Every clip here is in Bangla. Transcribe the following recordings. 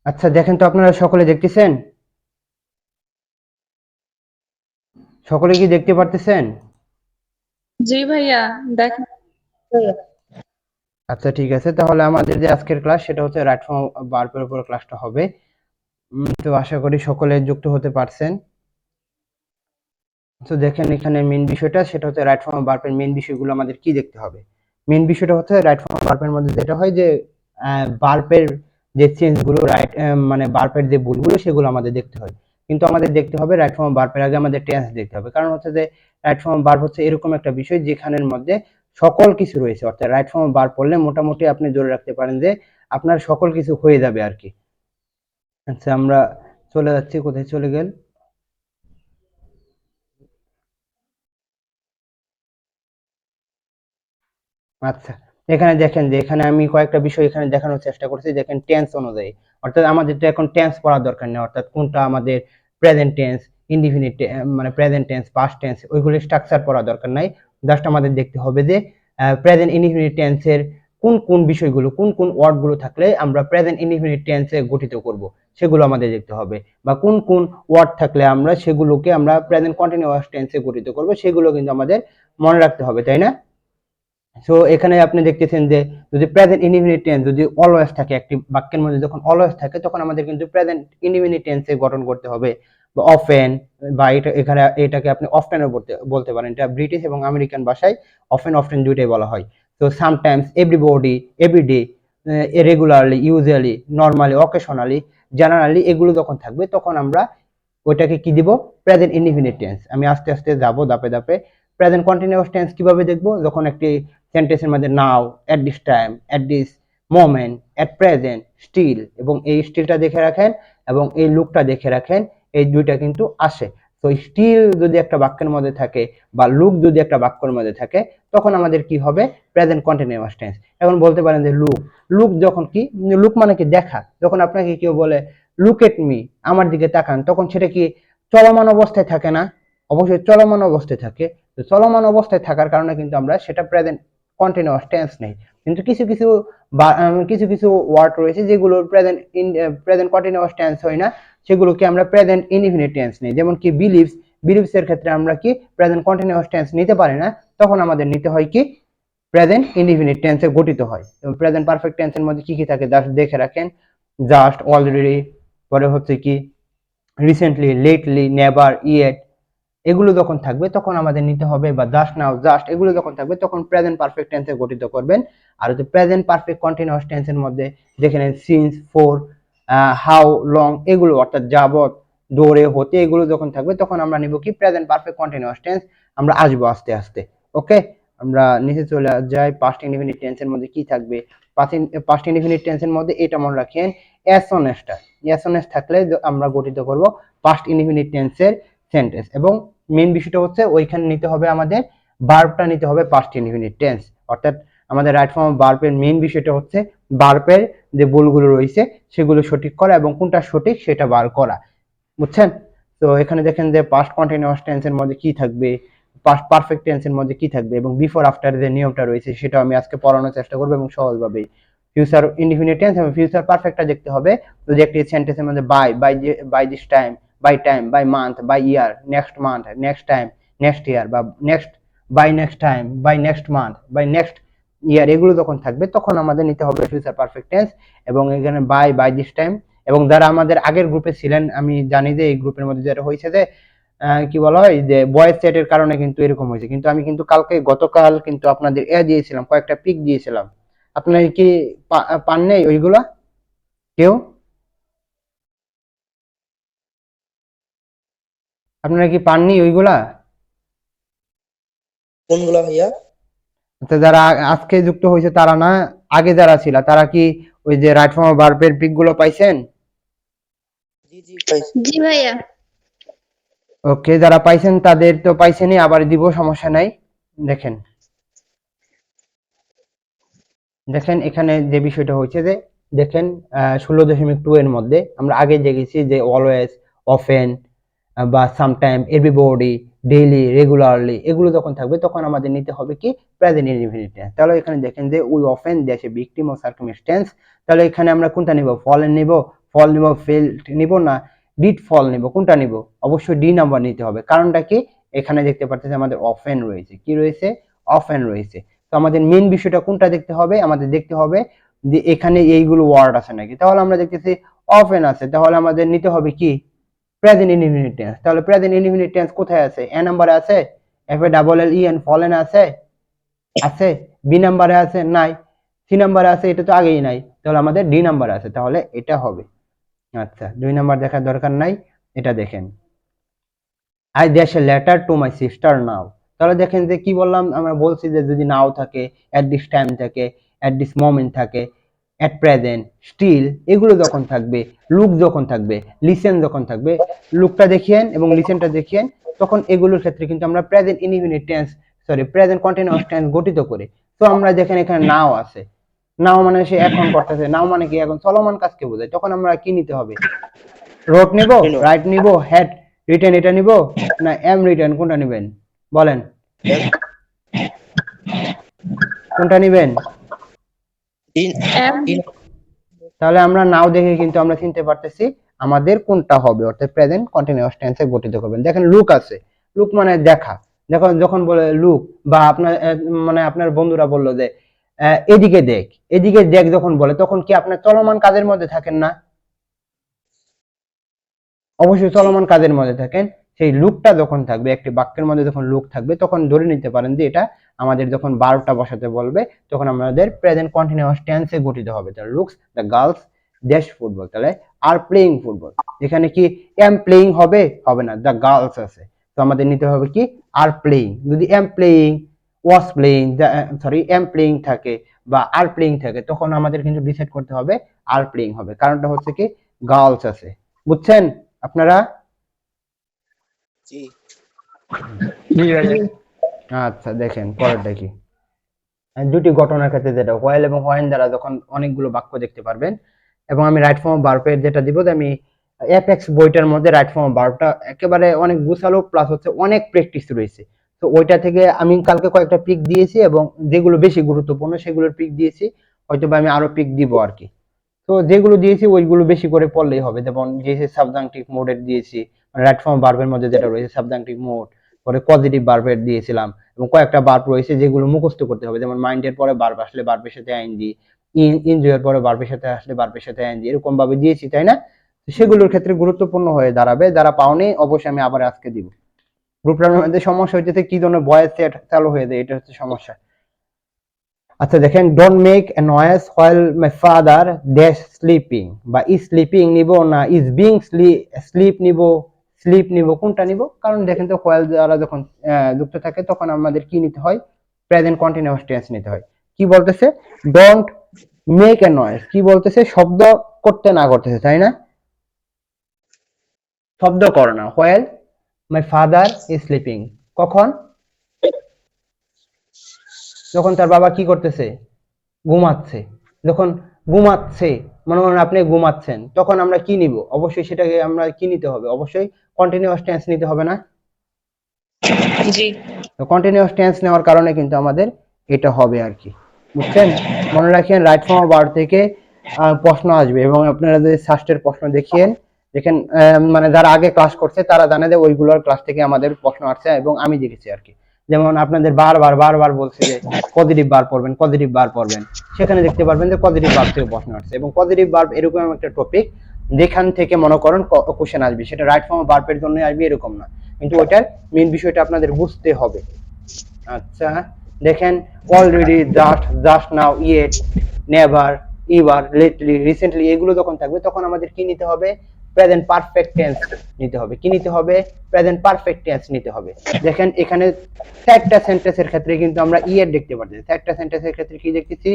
আচ্ছা, দেখেন তো আপনারা সকলে দেখতেছেন? সকলে কি দেখতে পারতেছেন? জি ভাইয়া, দেখ। আচ্ছা, ঠিক আছে। তাহলে আমাদের যে আজকের ক্লাস সেটা হচ্ছে রাইট ফর্ম ভার্বের উপর ক্লাসটা হবে। তো আশা করি সকলে যুক্ত হতে পারছেন। তো দেখেন এখানে মেইন বিষয়টা সেটা হচ্ছে রাইট ফর্ম ভার্বের মেইন বিষয়গুলো আমাদের কি দেখতে হবে। মেইন বিষয়টা হচ্ছে রাইট ফর্ম ভার্বের মধ্যে যেটা হয় যে ভার্বের যে চেঞ্জ গুলো রাইট মানে ভার্বের যে ভুলগুলো সেগুলো আমাদের দেখতে হয়। কিন্তু আমাদের দেখতে হবে রাইট ফর্ম ভার্বের আগে আমাদের টেন্স দেখতে হবে। কারণ হচ্ছে যে রাইট ফর্ম ভার্ব হচ্ছে এরকম একটা বিষয় যেখানের মধ্যে সকল কিছু রয়েছে। অর্থাৎ রাইট ফর্ম ভার্ব পড়লে মোটামুটি আপনি ধরে রাখতে পারেন যে আপনার সকল কিছু হয়ে যাবে আরকি। আচ্ছা, আমরা চলে যাচ্ছি, কোথায় চলে গেল? আচ্ছা, এখানে দেখেন যে এখানে আমি কয়েকটা বিষয় এখানে দেখানোর চেষ্টা করছি। দেখেন টেন্স অনুযায়ী, অর্থাৎ আমাদের তো এখন টেন্স পড়ার দরকার নেই। অর্থাৎ কোনটা আমাদের প্রেজেন্ট টেন্স, ইনডিফিনিট মানে প্রেজেন্ট টেন্স, পাস্ট টেন্স, ওইগুলির স্ট্রাকচার পড়ার দরকার নাই। জাস্ট আমাদের দেখতে হবে যে প্রেজেন্ট ইনডিফিনিট টেন্সের কোন কোন বিষয়গুলো, কোন কোন ওয়ার্ড গুলো থাকলে আমরা প্রেজেন্ট ইনডিফিনিট টেন্সে গঠিত করব, সেগুলো আমাদের দেখতে হবে। বা কোন কোন ওয়ার্ড থাকলে আমরা সেগুলোকে আমরা প্রেজেন্ট কন্টিনিউয়াস টেন্সে গঠিত করব, সেগুলো কিন্তু আমাদের মনে রাখতে হবে, তাই না? সো এখানে আপনি দেখতেছেন যে যদি প্রেজেন্ট ইনডিফিনিট টেন্স যদি অলওয়েজ থাকে, একটি বাক্যের মধ্যে যখন অলওয়েজ থাকে তখন আমাদের কিন্তু প্রেজেন্ট ইনডিফিনিট টেন্সে গঠন করতে হবে। বা অফেন, বা এটা এখানে এটাকে আপনি অফটেনও বলতে বলতে পারেন। এটা ব্রিটিশ এবং আমেরিকান ভাষায় অফেন অফটেন দুইটাই বলা হয়। তো sometimes, everybody, everyday, regularly, usually, normally, occasionally, generally, এগুলো যখন থাকবে তখন আমরা ওইটাকে কি দিব? Present indefinite tense. আমি আস্তে আস্তে যাব ধাপে ধাপে। প্রেজেন্ট কন্টিনিউয়াস টেন্স কিভাবে দেখবো? যখন একটি সেন্টেন্সের মধ্যে now, at this time, at this moment, at present, still, এবং এই স্টিলটা দেখে রাখেন এবং এই লুকটা দেখে রাখেন, এই দুইটা কিন্তু আসে। তো স্টিল যদি একটা বাক্যের মধ্যে থাকে বা লুক যদি একটা বাক্যের মধ্যে থাকে তখন আমাদের কি হবে? Present continuous tense. এখন বলতে পারেন যে লুক, লুক যখন কি, লুক মানে কি? দেখা। যখন আপনাকে কেউ বলে লুক এট মি, আমার দিকে তাকান, তখন সেটা কি চলমান অবস্থায় থাকে না? অবশ্যই চলমান অবস্থায় থাকে। তো চলমান অবস্থায় থাকার কারণে কিন্তু আমরা সেটা প্রেজেন্ট কন্টিনিউয়াস টেন্স নেই। কিন্তু কিছু কিছু কিছু কিছু ওয়ার্ড রয়েছে যেগুলো প্রেজেন্ট কন্টিনিউয়াস টেন্স হয় না, সেগুলোকে আমরা প্রেজেন্ট ইনডিফিনিট টেন্স নেই। যেমন কি বিলিভস, বিলিভস এর ক্ষেত্রে আমরা কি প্রেজেন্ট কন্টিনিউয়াস টেন্স নিতে পারি না, তখন আমাদের নিতে হয় কি প্রেজেন্ট ইনডিফিনিট টেন্সে গঠিত হয়। এবং প্রেজেন্ট পারফেক্ট টেন্সের মধ্যে কি কি থাকে জাস্ট দেখে রাখেন। জাস্ট, অলরেডি, পরে হচ্ছে কি রিসেন্টলি, লেটলি, নেভার, ইয়েট, এগুলো যখন থাকবে তখন আমাদের নিতে হবে, বা জাস্ট নাও, জাস্ট, এগুলো যখন থাকবে তখন প্রেজেন্ট পারফেক্ট টেন্সে গঠিত করবেন। আর হচ্ছে প্রেজেন্ট পারফেক্ট কন্টিনিউয়াস টেন্সের মধ্যে দেখে নেন সিন্স, ফর, হাউ, লং, এগুলো অর্থাৎ যাবত, দৌড়ে, হতে, এগুলো যখন থাকবে তখন আমরা নিব কি প্রেজেন্ট পারফেক্ট কন্টিনিউয়াস টেন্স। আমরা আসবো আস্তে আস্তে। ওকে, আমরা নিচে চলে যাই। পাস্ট ইনডিফিনিট টেন্সের মধ্যে কি থাকবে? পাস্ট ইনডিফিনিট টেন্সের মধ্যে এটা মনে রাখেন, এস অন এসটা, এস অন এস থাকলে আমরা গঠিত করব পাস্ট ইনডিফিনিট টেন্সের সেন্টেন্স। এবং মেইন বিষয়টা হচ্ছে ওইখানে নিতে হবে আমাদের ভার্বটা নিতে হবে পাস্ট ইনডিফিনিট টেন্স। অর্থাৎ আমাদের রাইট ফর্ম ভার্বের মেইন বিষয়টা হচ্ছে ভার্বের যে ভুলগুলো রয়েছে সেগুলো সঠিক করা এবং কোনটা সঠিক সেটা বার করা। বুঝছেন? তো এখানে দেখেন যে পাস্ট কন্টিনিউয়াস টেন্সের মধ্যে কি থাকবে, পাস্ট পারফেক্ট টেন্সের মধ্যে কি থাকবে, এবং বিফোর আফটার যে নিয়মটা রয়েছে সেটা আমি আজকে পড়ানোর চেষ্টা করবো এবং সহজভাবেই। ফিউচার ইনডিফিনিট টেন্স এবং ফিউচার পারফেক্টটা দেখতে হবে যদি একটি সেন্টেন্সের মধ্যে by this time, by month, by year, next month, next time, next year, বা next, by next time, by next month, by next year, এগুলো যখন থাকবে তখন আমাদের নিতে হবে ফিউচার পারফেক্ট টেন্স। এবং এখানে বাই দিস টাইম, এবং যারা আমাদের আগের গ্রুপে ছিলেন আমি জানি যে এই গ্রুপের মধ্যে যেটা হয়েছে যে কি বলা হয় যে ভয়েস চ্যাটের কারণে কিন্তু এরকম হয়েছে। কিন্তু আমি কিন্তু গতকাল কিন্তু আপনাদের দিয়েছিলাম, কয়েকটা পিক দিয়েছিলাম। আপনারা কি পান নাই ওইগুলা কেউ? আপনারা কি পাননি ওইগুলা? কোনগুলা ভাইয়া? আচ্ছা, যারা আজকে যুক্ত হয়েছে তারা না, আগে যারা ছিল তারা কি ওই যে রাইট ফর্ম ভার্বের পিক গুলো পাইছেন? জি জি পাইছি। জি ভাইয়া। ওকে, যারা পাইছেন তাদের তো পাইছেনই, আবার দিব, সমস্যা নাই। দেখেন, দেখেন এখানে যে বিষয়টা হচ্ছে যে দেখেন 16.2 এর মধ্যে আমরা আগে দেখেছি যে অলওয়েজ, অফেন, বা সামটাইম, এভরিবডি, ডেইলি, রেগুলারলি, এগুলো যখন থাকবে তখন আমাদের নিতে হবে কি প্রেজেন্ট ইনডিফিনিট টেন্স। তাহলে এখানে দেখেন যে উই অফেন দেশে ভিকটিম অফ সার্কামস্টেন্স, তাহলে এখানে আমরা কোনটা নিব? ফলেন নিব। ফল নিব, ফেল্ড নিব না ডিড ফল নিব, কোনটা নিব? অবশ্যই ডি নাম্বার নিতে হবে। কারণটা কি? এখানে দেখতে পাচ্ছেন আমাদের অফেন রয়েছে, কি রয়েছে? অফেন রয়েছে। তো আমাদের মেন বিষয়টা কোনটা দেখতে হবে? আমাদের দেখতে হবে যে এখানে এইগুলো ওয়ার্ড আছে নাকি। তাহলে আমরা দেখতেছি অফেন আছে, তাহলে আমাদের নিতে হবে কি? Present indefinite tense. তাহলে প্রেজেন্ট ইনডিফিনিট টেন্স কোথায় আছে? এ নাম্বারে আছে? এফ এ double L E N fallen আছে? আছে? বি নাম্বারে আছে? নাই। সি নাম্বারে আছে? এটা তো আগেই নাই, তাহলে আমাদের ডি নাম্বারে আছে, তাহলে এটা হবে। আচ্ছা, 2 নাম্বার দেখার দরকার নাই, এটা দেখেন। I dash a letter to my sister now. তাহলে দেখেন যে কি বললাম, আমরা বলছি যে যদি নাও থাকে, এট দিস টাইম থাকে, এট দিস মোমেন্ট থাকে, এট প্রেজেন্ট, স্টিল, এগুলো যখন থাকবে, লুক যখন থাকবে, লিসেন যখন থাকবে, লুকটা দেখিয়েন এবং লিসেনটা দেখিয়েন, তখন এগুলোর ক্ষেত্রে কিন্তু আমরা present indefinite tense, sorry present continuous tense গঠিত করি। তো আমরা দেখেন এখানে নাও আছে, নাও মানে সে এখন করতেছে, নাও মানে কি? এখন চলমান কাজকে বোঝায়। তখন আমরা কি নিতে হবে? রোট নিব, Continue. রাইট নিব, হ্যাড রিটেন এটা নিব, না এম রিটেন, কোনটা নেবেন বলেন? কোনটা নেবেন? In, এম in, তাহলে আমরা নাও দেখে কিন্তু আমরা চিনতে পারতেছি আমাদের কোনটা হবে, অর্থাৎ প্রেজেন্ট কন্টিনিউয়াস টেন্সে গঠিত করবেন। দেখেন লুক আছে, লুক মানে দেখা। যখন যখন বলে লুক, বা আপনার মানে আপনার বন্ধুরা বললো যে এদিকে দেখ, এদিকে দেখ যখন বলে, তখন কি আপনার চলমান কাজের মধ্যে থাকেন না? অবশ্যই জি, চলমান কাজের মধ্যে থাকেন। সেই লুকটা যখন থাকবে, একটি বাক্যের মধ্যে যখন লুক থাকবে, তখন ধরে নিতে পারেন যে এটা আমাদের যখন ভার্বটা বসাতে বলবে, তখন আমাদের প্রেজেন্ট কন্টিনিউয়াস টেন্সে গঠিত হবে। তাহলে looks the girls dash football, তাহলে আর প্লেইং ফুটবল। এখানে কি এম প্লেইং হবে? হবে না, দ্য গার্লস আছে। তো আমাদের নিতে হবে কি? Are playing. যদি am playing, was playing, sorry am playing থাকে বা আর প্লেইং থাকে, তখন আমাদের কিন্তু ডিসাইড করতে হবে আর প্লেইং হবে। কারণটা হচ্ছে কি গার্লস আছে। বুঝছেন আপনারা? জি, আচ্ছা, দেখেন পরেরটা কি। দুটি ঘটনার ক্ষেত্রে যেটা হোয়াইল এবং হোয়েন দ্বারা যখন অনেকগুলো বাক্য দেখতে পারবেন, এবং আমি রাইট ফর্ম ভার্বের যেটা দিব, যে আমি এফএক্স বইটার মধ্যে রাইট ফর্ম ভার্বটা একেবারে অনেক গুছালো, প্লাস হচ্ছে অনেক প্র্যাকটিস রয়েছে। তো ওইটা থেকে আমি কালকে কয়েকটা পিক দিয়েছি, এবং যেগুলো বেশি গুরুত্বপূর্ণ সেগুলোর পিক দিয়েছি। হয়তো বা আমি আরো পিক দিব আর কি। তো যেগুলো দিয়েছি ওইগুলো বেশি করে পড়লেই হবে। যেমন দিয়েছি সাবজাংটিভ মোডের দিয়েছি, রাইট ফর্ম ভার্বের মধ্যে যেটা রয়েছে সাবজাংটিভ মোড, পরে পজিটিভ ভার্বের দিয়েছিলাম, এবং কয়েকটা ভার্ব রয়েছে যেগুলো মুখস্থ করতে হবে। যেমন মাইন্ডের পরে ভার্ব আসলে ভার্বের সাথে আইএনজি, এনজয়ের পরে ভার্বের সাথে আসলে ভার্বের সাথে আইএনজি, এরকম ভাবে দিয়েছি, তাই না? তো সেগুলোর ক্ষেত্রে গুরুত্বপূর্ণ হয়ে দাঁড়াবে। যারা পাওনি অবশ্যই আমি আবার আজকে দিব। গ্রুপটার মধ্যে সমস্যা হচ্ছে কি জন্য ভয়েস সেট চালু হয়ে যায়, এটা হচ্ছে সমস্যা। আচ্ছা দেখেন, don't make a noise while my father dash sleeping, বা ইজ স্লিপিং নিব না ইজ বিং স্লিপ নিব, স্লিপ নিব, কোনটা নিব? কারণ দেখেন তো হোয়াইল দ্বারা যখন যুক্ত থাকে, তখন আমাদের কি নিতে হয়? প্রেজেন্ট কন্টিনিউয়াস টেন্স নিতে হয়। কি বলতেছে? ডোন্ট মেক এ নয়েজ, কি বলতেছে? শব্দ করতে না করতেছে, তাই না? শব্দ করো না। While my father is sleeping, কখন? যখন তার বাবা কি করতেছে? ঘুমাচ্ছে। যখন ঘুমাচ্ছে, মনে করেন আপনি ঘুমাচ্ছেন, তখন আমরা কি নিব? অবশ্যই সেটাকে আমরা কি নিতে হবে? অবশ্যই কন্টিনিউয়াস টেন্স নিতে হবে না? জি তো কন্টিনিউয়াস টেন্স নেওয়ার কারণে কিন্তু আমাদের এটা হবে আর কি। বুঝছেন? মনে রাখেন রাইট ফর্ম অফ ভার্ব থেকে প্রশ্ন আসবে, এবং আপনারা যদি সাস্টের প্রশ্ন দেখেন, দেখেন মানে যারা আগে ক্লাস করছে তারা জানে যে ওইগুলোর ক্লাস থেকে আমাদের প্রশ্ন আসছে, এবং আমি দেখেছি আর কি। যেমন আপনাদের বারবার বারবার বলছে যে পজিটিভ ভার্ব পড়বেন, পজিটিভ ভার্ব পড়বেন, সেখানে দেখতে পারবেন যে পজিটিভ ভার্ব থেকে প্রশ্ন আসছে। এবং পজিটিভ ভার্ব এরকম একটা টপিক যেখান থেকে মনে করেন কোশ্চেন আসবে, সেটা রাইট ফর্ম অফ ভার্বের জন্য আসবে এরকম না, কিন্তু ওইটার মেইন বিষয়টা আপনাদের বুঝতে হবে। আচ্ছা দেখেন, already, just, just now, yet, never, ever, lately, recently, এগুলো যখন থাকবে, তখন আমাদের কি নিতে হবে? প্রেজেন্ট পারফেক্ট টেন্স নিতে হবে। কি নিতে হবে? প্রেজেন্ট পারফেক্ট টেন্স নিতে হবে। দেখেন এখানে চারটা সেন্টেন্সের ক্ষেত্রে কিন্তু আমরা ইয়েট দেখতে পারতেছি, চারটা সেন্টেন্সের ক্ষেত্রে কি দেখতেছি?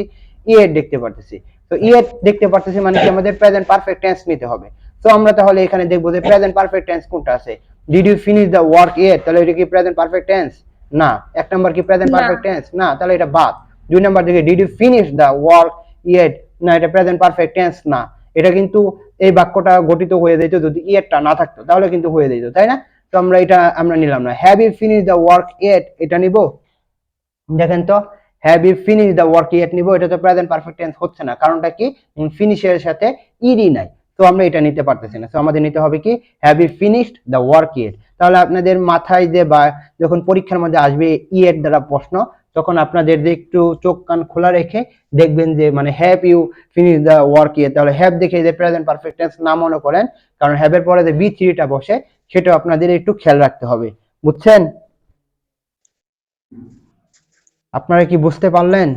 ইয়েট দেখতে পারতেছি। তো ইয়েট দেখতে পারতেছি মানে কি আমাদের প্রেজেন্ট পারফেক্ট টেন্স নিতে হবে। তো আমরা তাহলে এখানে দেখবো যে প্রেজেন্ট পারফেক্ট টেন্স কোনটা আছে। Did you finish the work yet, তাহলে এটা কি প্রেজেন্ট পারফেক্ট টেন্স? না। এক নাম্বার কি প্রেজেন্ট না পারফেক্ট টেন্স? না, তাহলে এটা বাদ। দুই নাম্বার দিকে did you finish the work yet, না, এটা প্রেজেন্ট পারফেক্ট টেন্স না। এটা কিন্তু এই বাক্যটা গঠিত হয়ে যেত যদি ইয়েটটা না থাকতো, তাহলে কিন্তু হয়ে যেত, তাই না? তো আমরা এটা আমরা নিলাম না। Have you finish the work yet, এটা নিব। দেখেন তো, have you finish the work yet নিব, এটা তো প্রেজেন্ট পারফেক্ট টেন্স হচ্ছে না। কারণটা কি? ফিনিশের সাথে ইডি নাই। তো আমরা এটা নিতে পারতেছি না। সো আমাদের নিতে হবে কি have you finished the work yet. তাহলে আপনাদের মাথায় যে বা যখন পরীক্ষার মধ্যে আসবে ইয়েট দ্বারা প্রশ্ন, তখন আপনাদের যে একটু চোখ কান খোলা রেখে দেখবেন যে মানে have you finish the work yet, তাহলে হ্যাভ দেখে যে প্রেজেন্ট পারফেক্ট টেন্স না মনে করেন, কারণ হ্যাভ এর পরে যে বি থ্রিটা বসে সেটা আপনাদের একটু খেয়াল রাখতে হবে। বুঝছেন? আপনারা কি বুঝতে পারলেন?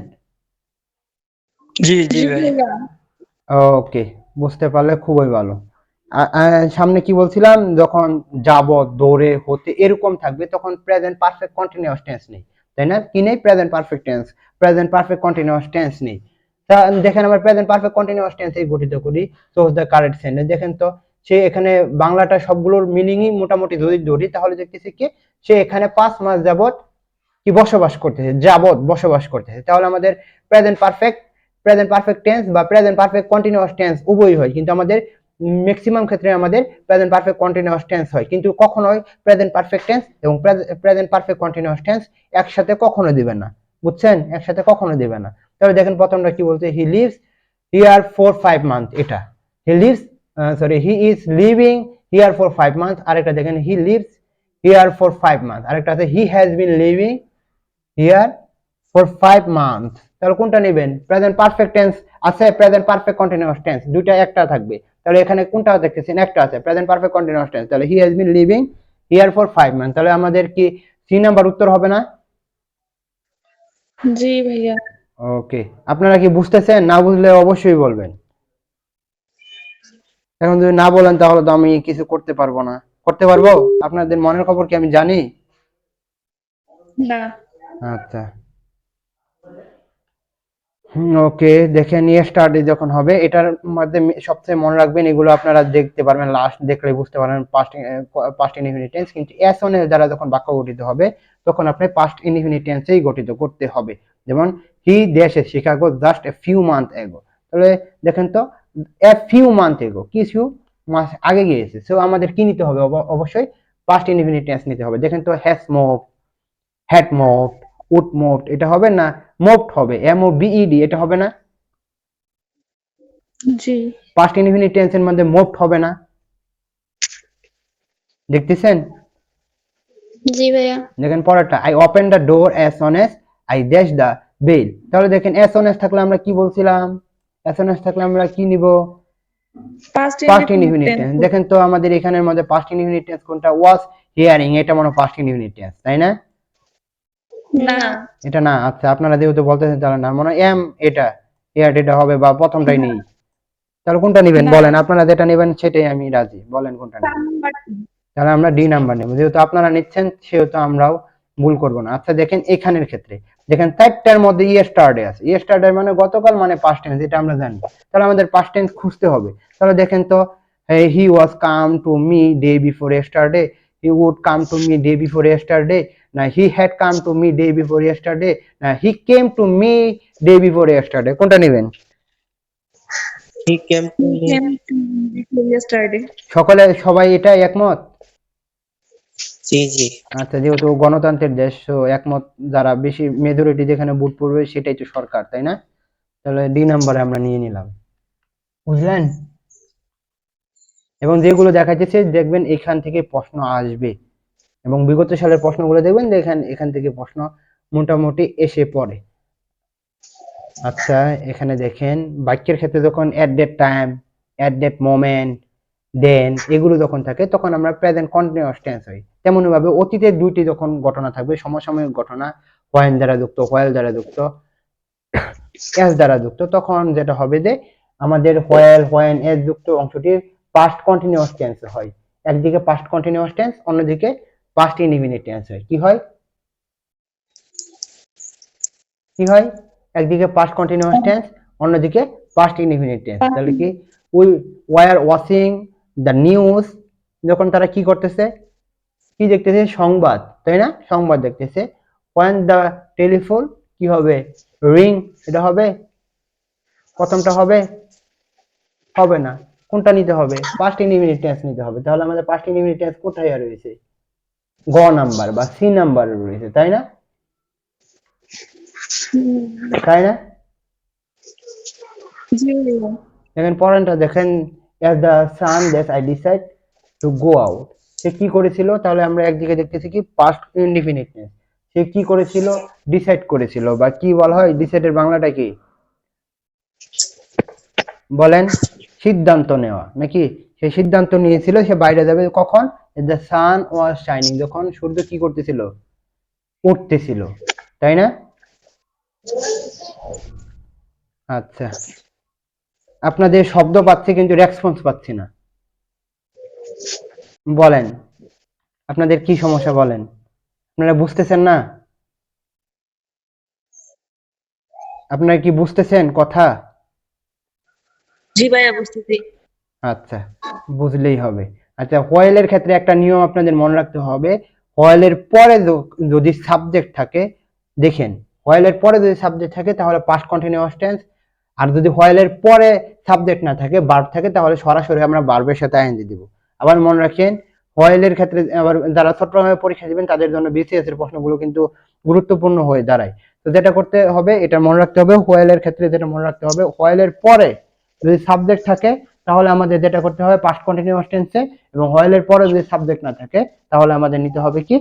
জি জি জি ভাই। ভাইয়া। ওকে, বুঝতে পারলে খুবই ভালো। সামনে কি বলছিলাম, যখন যাবত, দৌড়ে, হতে এরকম থাকবে তখন প্রেজেন্ট পারফেক্ট কন্টিনিউয়াস টেন্স নেই, তাই না? কি নেই? Present perfect tense, present perfect continuous tense নেই। তা দেখেন আমরা প্রেজেন্ট পারফেক্ট কন্টিনিউয়াস টেন্সে গঠিত করি চুজ দ্য কারেক্ট সেন্টেন্স। দেখেন তো সে এখানে বাংলাটা সবগুলোর মিনিংই মোটামুটি যদি ধরি তাহলে দেখতেছি কি সে এখানে 5 মাস যাবত কি বসবাস করতেছে, যাবত বসবাস করতেছে। তাহলে আমাদের প্রেজেন্ট পারফেক্ট টেন্স বা প্রেজেন্ট পারফেক্ট কন্টিনিউয়াস টেন্স উভয়ই হয়, কিন্তু আমাদের ম্যাক্সিমাম ক্ষেত্রে আমাদের প্রেজেন্ট পারফেক্ট কন্টিনিউয়াস টেন্স হয়, কিন্তু কখনোই প্রেজেন্ট পারফেক্ট টেন্স এবং প্রেজেন্ট পারফেক্ট কন্টিনিউয়াস টেন্স একসাথে কখনো দিবেন না। বুঝছেন? একসাথে কখনো দিবেন না। তাহলে দেখেন প্রথমটা কি বলছে, he lives here for 5 month, এটা he lives he is living here for 5 month. আরেকটা দেখেন he lives here for 5 month. আরেকটা আছে he has been living here for 5 month. তাহলে কোনটা নেবেন? প্রেজেন্ট পারফেক্ট টেন্স আছে, প্রেজেন্ট পারফেক্ট কন্টিনিউয়াস টেন্স, দুইটা একটা থাকবে। তাহলে এখানে কোনটা দেখতেছেন? একটা আছে, প্রেজেন্ট পারফেক্ট কন্টিনিউয়াস টেন্স। তাহলে he has been living here for 5 month. তাহলে আমাদের কি সি নাম্বার উত্তর হবে না? জি ভাইয়া। ওকে, আপনারা কি বুঝতেছেন? না বুঝলে অবশ্যই বলবেন। এখন যদি না বলেন তাহলে তো আমি কিছু করতে পারবো না। করতে পারবো? আপনাদের মনের খবর কি আমি জানি? না। আচ্ছা, ওকে, দেখেন ইয়েস্টারডে যখন হবে এটার মধ্যে সবচেয়ে মনে রাখবেন, এগুলো আপনারা দেখতে পারবেন, লাস্ট দেখলে বুঝতে পারবেন পাস্ট ইনডিফিনিট টেন্স। কিন্তু এস অন এর দ্বারা যখন বাক্য গঠিত হবে তখন আপনি পাস্ট ইনডিফিনিট টেন্সেই গঠিত করতে হবে। যেমন হি দেশে Chicago just a few month এগো। তাহলে দেখেন তো এ ফিউ মান্থ এগো, কিছু মাস আগে গিয়েছে। সো আমাদের কি নিতে হবে? অবশ্যই পাস্ট ইনডিফিনিট টেন্স নিতে হবে। দেখেন তো has moved, had moved, would moved, এটা হবে না? মুভড হবে, এম ও বিইডি, এটা হবে না? জি। পাস্ট ইনডিফিনিট টেন্সের মধ্যে মুভড হবে না? দেখতেছেন? জি ভাইয়া। দেখেন পরেরটা, I open the door as soon as I dash the bell. তাহলে দেখেন অ্যাজ সুন অ্যাজ থাকলে আমরা কি বলছিলাম? অ্যাজ সুন অ্যাজ থাকলে আমরা কি নিব? Past past indefinite indefinite tense. Tense. দেখেন তো আমাদের এখানের মধ্যে পাস্ট ইনডিফিনিট টেন্স কোনটা? ওয়াজ হিয়ারিং, এটা মনে পাস্ট ইনডিফিনিট টেন্স, তাই না? না। এটা না। আচ্ছা, আপনারা যেহেতু বলতেছেন তাহলে না, মনে হয় এম এটা হিয়ার এটা হবে, বা প্রথমটাই নেই। তাহলে কোনটা নেবেন না। বলেন? আপনারা যেটা নেবেন সেটাই আমি রাজি, বলেন কোনটা নেবেন। নাম্বার তাহলে আমরা ডি নাম্বার নেব, যেহেতু আপনারা নিচ্ছেন সেহেতু আমরাও ভুল করব না। আচ্ছা দেখেন এখানের ক্ষেত্রে দেখেন চারটার মধ্যে ইয়েস্টারডে আছে। ইয়েস্টারডে মানে গতকাল, মানে পাস্ট টেন্স, এটা আমরা জানি। তাহলে আমাদের পাস্ট টেন্স খুঁজতে হবে। তাহলে দেখেন তো he was come to me day before yesterday, he would come to me day before yesterday, না he had come to me day before yesterday, না he came to me day before yesterday. কোনটা নেবেন? He came to me. Came to yesterday. সবাই এটা একমত? জি জি। আচ্ছা, যেহেতু গণতন্ত্রের দেশ, তো একমত যারা বেশি মেজরিটি যেখানে ভোট পড়বে সেটাই তো সরকার, তাই না? তাহলে ডি নাম্বারে আমরা নিয়ে নিলাম। বুঝলেন? এবং যেগুলো দেখাচ্ছে দেখবেন এখান থেকে প্রশ্ন আসবে, এবং বিগত সালের প্রশ্নগুলো দেখবেন দেখেন এখান থেকে প্রশ্ন মোটামুটি এসে পড়ে। আচ্ছা, এখানে দেখেন বাক্যের ক্ষেত্রে যখন at that time, at that moment, then এগুলো যখন থাকে তখন আমরা প্রেজেন্ট কন্টিনিউয়াস টেন্স হই। তেমনি ভাবে অতীতের দুইটি যখন ঘটনা থাকবে, সমসাময়িক ঘটনা, হোয়েন দ্বারা যুক্ত, হোয়েল দ্বারা যুক্ত, এস দ্বারা যুক্ত, তখন যেটা হবে যে আমাদের হোয়েল, হোয়েন, এস যুক্ত অংশটির পাস্ট কন্টিনিউয়াস টেন্স হয়। একদিকে পাস্ট কন্টিনিউয়াস টেন্স, অন্যদিকে পাস্ট ইনডিফিনিট টেন্স হয়। কি হয়? কি হয়? একদিকে পাস্ট কন্টিনিউয়াস টেন্স, অন্যদিকে পাস্ট ইনডিফিনিট টেন্স। তাহলে কি we were watching the news, যখন তারা কি করতেছে? কি দেখতেছে? সংবাদ, তাই না? সংবাদ দেখতেছে। when the টেলিফোন কি হবে? রিং, এটা হবে? প্রথমটা হবে? হবে না। কোনটা নিতে হবে? পাস্ট ইনডিফিনিট টেন্স নিতে হবে। তাহলে আমাদের পাস্ট ইনডিফিনিট টেন্স কোথায় রয়েছে? গ নাম্বার বা সি নাম্বারে রয়েছে, তাই না? তাই না? জি ভাইয়া। দেখেন পরেরটা দেখেন, as the sun that I decide to go out, সে কি করেছিল? তাহলে আমরা একদিকে দেখতেছি কি পাস্ট ইনডিফিনিট টেন্স, সে কি করেছিল? ডিসাইড করেছিল, বা কি বলা হয় ডিসাইডের বাংলাটা কি বলেন? সিদ্ধান্ত নেওয়া নাকি? সে সিদ্ধান্ত নিয়েছিল সে বাইরে যাবে কখন? দ্য সান ওয়াজ শাইনিং, যখন সূর্য কি করতেছিল? উঠতেছিল, তাই না? আচ্ছা, আপনাদের শব্দ পাচ্ছি কিন্তু রেসপন্স পাচ্ছি না, বলেন আপনাদের কি সমস্যা বলেন? আপনারা বুঝতেছেন না? আপনারা কি বুঝতেছেন কথা? জি ভাইয়া বুঝতেছি। আচ্ছা, বুঝলেই হবে। আচ্ছা, হোয়েলের ক্ষেত্রে একটা নিয়ম আপনাদের মনে রাখতে হবে, হোয়েলের পরে যদি সাবজেক্ট থাকে, দেখেন হোয়েলের পরে যদি সাবজেক্ট থাকে তাহলে পাস্ট কন্টিনিউয়াস টেন্স, আর যদি হোয়েলের পরে সাবজেক্ট না থাকে ভার্ব থাকে তাহলে সরাসরি আমরা ভার্বের সাথে আইএনজি দিব। আবার মনে রাখেন হোয়েলের ক্ষেত্রে আবার যারা চট্টগ্রামে পরীক্ষা দিবেন তাদের জন্য বিসিএস এর প্রশ্নগুলো কিন্তু গুরুত্বপূর্ণ হয়ে দাঁড়ায়। তো যেটা করতে হবে এটা মনে রাখতে হবে, হোয়েলের ক্ষেত্রে যেটা মনে রাখতে হবে, হোয়েলের পরে যদি সাবজেক্ট থাকে তাহলে আমাদের যেটা করতে হবে পাস্ট কন্টিনিউয়াস টেন্সে, এবং হোয়েলের পরে যদি সাবজেক্ট না থাকে তাহলে আমাদের নিতে হবে কি,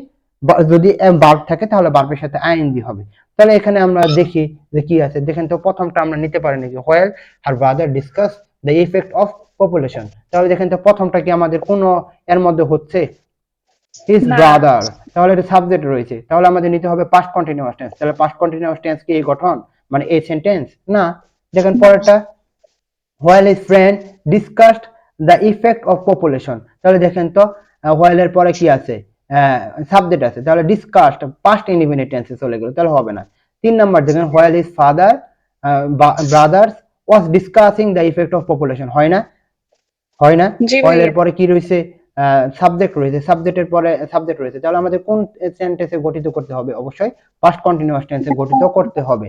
যদি ভার্ব থাকে তাহলে ভার্বের সাথে আইএনজি হবে। তাহলে এখানে আমরা দেখি যে কি আছে, দেখেন তো প্রথমটা আমরা নিতে পারি নাকি, while her brother discuss the effect of population, তাহলে দেখেন তো প্রথমটা কি আমাদের কোনো এর মধ্যে হচ্ছে? হিজ না। ব্রাদার, তাহলে এটা সাবজেক্ট রয়েছে, তাহলে আমাদের নিতে হবে পাস্ট কন্টিনিউয়াস টেন্স। তাহলে পাস্ট কন্টিনিউয়াস টেন্স কি এই গঠন, মানে এই সেন্টেন্স না। দেখেন পরেরটা, while his friend discussed the effect of population, তাহলে দেখেন তো while এর পরে কি আছে? সাবজেক্ট আছে, তাহলে discussed past indefinite টেন্সে চলে গেল, তাহলে হবে না। 3 নাম্বার দেখেন while his father brothers was discussing the effect of population, হয় না? হয় না? জি while ভাইয়া। এর পরে কি রয়েছে? সাবজেক্ট রয়েছে, সাবজেক্টের পরে সাবজেক্ট রয়েছে, তাহলে আমাদের কোন সেন্টেন্সে গঠিত করতে হবে? অবশ্যই পাস্ট কন্টিনিউয়াস টেন্সে গঠিত করতে হবে,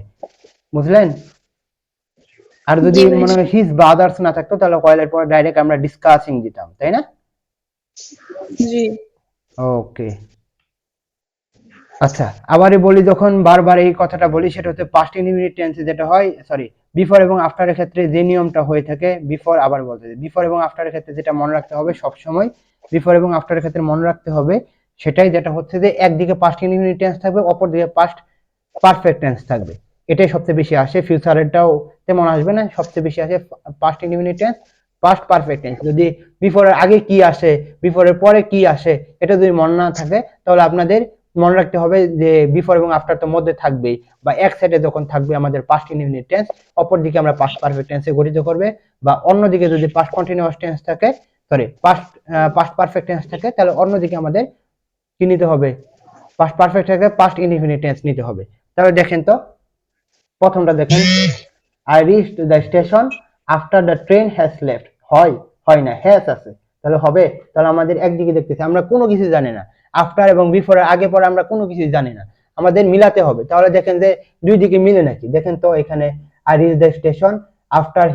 বুঝলেন? আর যদি জি ভাই। মনে হয় হিজ ব্রাদার্স না থাকতো তাহলে হোয়াইলের পরে ডাইরেক্ট আমরা ডিসকাসিং দিতাম, তাই না? জি। ওকে, আচ্ছা আবারই বলি, যখন বারবার এই কথাটা বলি সেটা হচ্ছে পাস্ট ইনডিফিনিট টেন্সে যেটা হয়, সরি, বিফোর এবং আফটারের ক্ষেত্রে যে নিয়মটা হয়ে থাকে, বিফোর আবার বলতে বিফোর এবং আফটারের ক্ষেত্রে যেটা মনে রাখতে হবে সব সময়, বিফোর এবং আফটারের ক্ষেত্রে মনে রাখতে হবে সেটাই, যেটা হচ্ছে যে একদিকে পাস্ট ইনডিফিনিট টেন্স থাকবে, অপরদিকে পাস্ট পারফেক্ট টেন্স থাকবে। এটাই সবচেয়ে বেশি আসে, ফিউচারেরটাও তেমন আসবে না, সবচেয়ে বেশি আসে past indefinite tense, past perfect tense. যদি বিফোরের আগে কি আসে, বিফোরের পরে কি আসে, এটা যদি মনে না থাকে তাহলে আপনাদের মনে রাখতে হবে যে বিফোর এবং আফটার তো মধ্যে থাকবেই, বা এক সাইডে যখন থাকবে আমাদের পাস্ট ইনডিফিনিট টেন্স, অপর দিকে আমরা পাস্ট পারফেক্ট টেন্সে গঠিত করবে, বা অন্যদিকে যদি পাস্ট কন্টিনিউয়াস টেন্স থাকে, সরি পাস্ট পারফেক্ট টেন্স থাকে, তাহলে অন্যদিকে আমাদের কি নিতে হবে? পাস্ট পারফেক্ট থেকে পাস্ট ইনডিফিনিট টেন্স নিতে হবে। তাহলে দেখেন তো প্রথমটা দেখেন, I reached the station after the train has left, হয়? হয় না, হ্যাজ আছে, তাহলে হবে? তাহলে আমাদের একদিকে দেখতেছি আমরা কোনো কিছু জানি না, আফটার এবং বিফোর আগে পরে আমরা কোনো কিছু জানি না, আমাদের মিলাতে হবে। তাহলে দেখেন যে দুই দিকে মিলে নাকি, দেখেন তো এখানে I reach the station after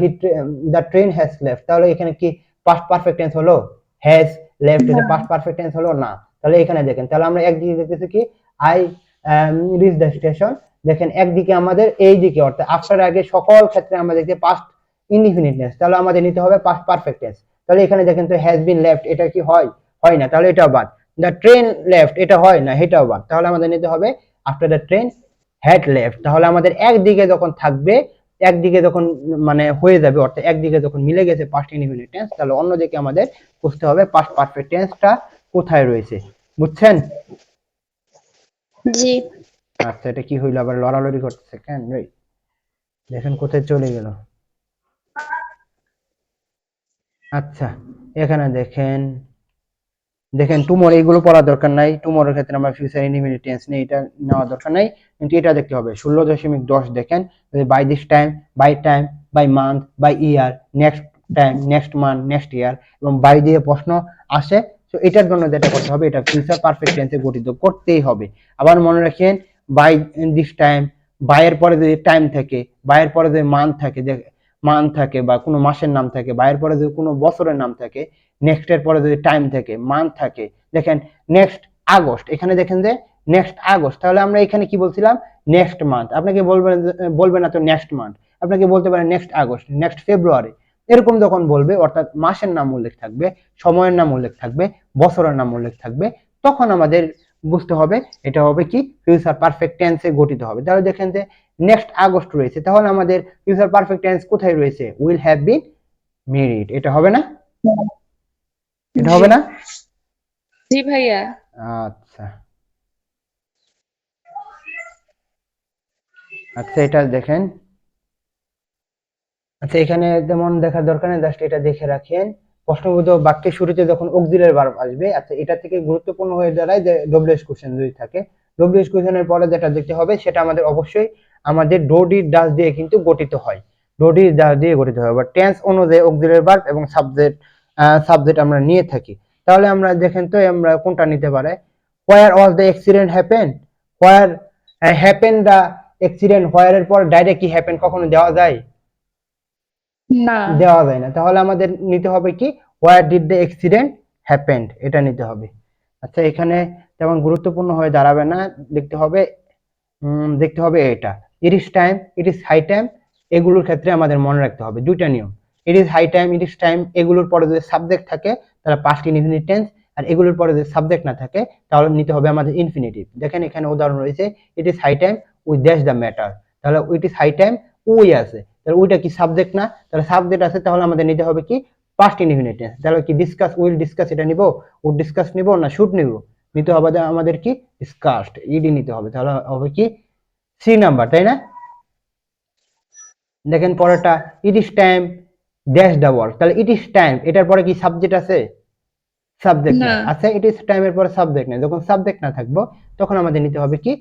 the train has left, তাহলে এখানে কি পাস্ট পারফেক্ট টেন্স হলো? হ্যাজ লেফট এটা পাস্ট পারফেক্ট টেন্স হলো না। তাহলে এখানে দেখেন, তাহলে আমরা একদিকে দেখতেছি কি আই রিচ দ্য স্টেশন, দেখেন একদিকে আমাদের এই দিকে অর্থাৎ আফটার আগে সকল ক্ষেত্রে আমরা দেখতে পাস্ট ইনডিফিনিট টেন্স, তাহলে আমাদের নিতে হবে পাস্ট পারফেক্ট টেন্স। তাহলে এখানে দেখেন তো হ্যাজ বিন লেফট, এটা কি হয়? হয় না, তাহলে এটাও বাদ। দ্য ট্রেন লেফট, এটা হয় না, এটাও বাদ। তাহলে আমাদের নিতে হবে after the train had left. তাহলে আমাদের একদিকে যখন থাকবে, একদিকে যখন মানে হয়ে যাবে অর্থাৎ একদিকে যখন মিলে গেছে পাস্ট ইনডিফিনিট টেন্স, তাহলে অন্যদিকে আমাদের বুঝতে হবে পাস্ট পারফেক্ট টেন্সটা কোথায় রয়েছে, বুঝছেন? জি। আচ্ছা, এটা কি হইলো, আবার লড়ালড়ি করতেছে কেন রে? দেখেন কোথায় চলে গেল। আচ্ছা, এখানে দেখেন, দেখেন টুমোর এইগুলো পড়ার দরকার নাই, টুমোরের ক্ষেত্রে আমরা ফিউচার ইনডিফিনিট টেন্স নেই, এটা নেওয়ার দরকার নাই, কিন্তু এটা দেখতে হবে 16.10 দেখেন, by this time, by time, by month, by year, next time, next month, next year, এবং বাই দিয়ে প্রশ্ন আসে, তো এটার জন্য যেটা করতে হবে এটা ফিউচার পারফেক্ট টেন্সে গঠিত করতেই হবে। আবার মনে রাখেন বাই দিস টাইম, বাইয়ের পরে যদি টাইম থাকে, বাইয়ের পরে যদি মান্থ থাকে বা কোনো মাসের নাম থাকে, বাইয়ের পরে যদি কোনো বছরের নাম থাকে, নেক্সট এর পরে যদি টাইম থাকে, মান্থ থাকে, দেখেন নেক্সট আগস্ট, এখানে দেখেন যে নেক্সট আগস্ট, তাহলে আমরা এখানে কি বলছিলাম? Next month. আপনাকে বলবে না তো নেক্সট মান্থ, আপনাকে বলতে পারেন নেক্সট আগস্ট, নেক্সট ফেব্রুয়ারি, এরকম যখন বলবে অর্থাৎ মাসের নাম উল্লেখ থাকবে, সময়ের নাম উল্লেখ থাকবে, বছরের নাম উল্লেখ থাকবে, তখন আমাদের বুঝতে হবে এটা হবে কি ফিউচার পারফেক্ট টেন্সে গঠিত হবে। তাহলে দেখেন যে নেক্সট আগস্ট রয়েছে, তাহলে আমাদের ফিউচার পারফেক্ট টেন্স কোথায় রয়েছে? Will have been married. এটা হবে না? এটা হবে জি না? জি ভাইয়া। আচ্ছা আচ্ছা, এটা দেখেন। আচ্ছা, এখানে যেমন দেখার দরকার নেই, জাস্ট এটা দেখে রাখেন। প্রশ্নবোধক বাক্যের শুরুতে যখন অক্সিলারি ভার্ব আসবে, আচ্ছা এটা থেকে গুরুত্বপূর্ণ হয়ে দাঁড়ায় যে ডব্লিউএস কোশ্চেন যদি থাকে, ডব্লিউএস কোশ্চেনের পরে যেটা দেখতে হবে সেটা আমাদের অবশ্যই আমাদের ডো ডিড ডাজ দিয়ে কিন্তু গঠিত হয়, ডো ডিড ডাজ দিয়ে গঠিত হয়। বা টেন্স অনুযায়ী অক্সিলারি ভার্ব এবং সাবজেক্ট আমরা নিয়ে থাকি। তাহলে আমরা দেখেন তো আমরা কোনটা নিতে পারে? Where was the accident happen? Where happen the accident, where এর পর ডাইরেক্ট কি হ্যাপেন কখনো দেওয়া যায়? না দেওয়া যায় না। তাহলে আমাদের নিতে হবে কি where did the accident happened, এটা নিতে হবে। আচ্ছা, এখানে তেমন গুরুত্বপূর্ণ হয়ে দাঁড়াবে না, দেখতে হবে এটা it is time, it is high time, এগুলোর ক্ষেত্রে আমাদের মনে রাখতে হবে দুইটা নিয়ম। It is high time, it is time, এগুলোর পরে যদি সাবজেক্ট থাকে তাহলে পাস্ট ইনডিফিনিট টেন্স, আর এগুলোর পরে যদি সাবজেক্ট না থাকে তাহলে নিতে হবে আমাদের ইনফিনিটিভ। দেখেন এখানে উদাহরণ রয়েছে it is high time we dash the matter, তাহলে it is high time we আছে, তাহলে ওইটা কি সাবজেক্ট না? তাহলে সাবজেক্ট আছে, তাহলে আমাদের নিতে হবে কি পাস্ট ইনডিফিনিট টেন্স। তাহলে কি ডিসকাস, উইল ডিসকাস এটা নিব, উড ডিসকাস নিব না শুড নিব? নিতে হবে আমাদের কি ডিসকাসড, ইডি নিতে হবে। তাহলে হবে কি সি নাম্বার, তাই না? দেখেন পরেরটা ইট is time dash the work, তাহলে ইট ইজ টাইম এটার পরে কি সাবজেক্ট আছে? সাবজেক্ট না নাই। আচ্ছা, ইট ইজ টাইমের পরে সাবজেক্ট নাই, যখন সাবজেক্ট না থাকবো তখন আমাদের নিতে হবে কি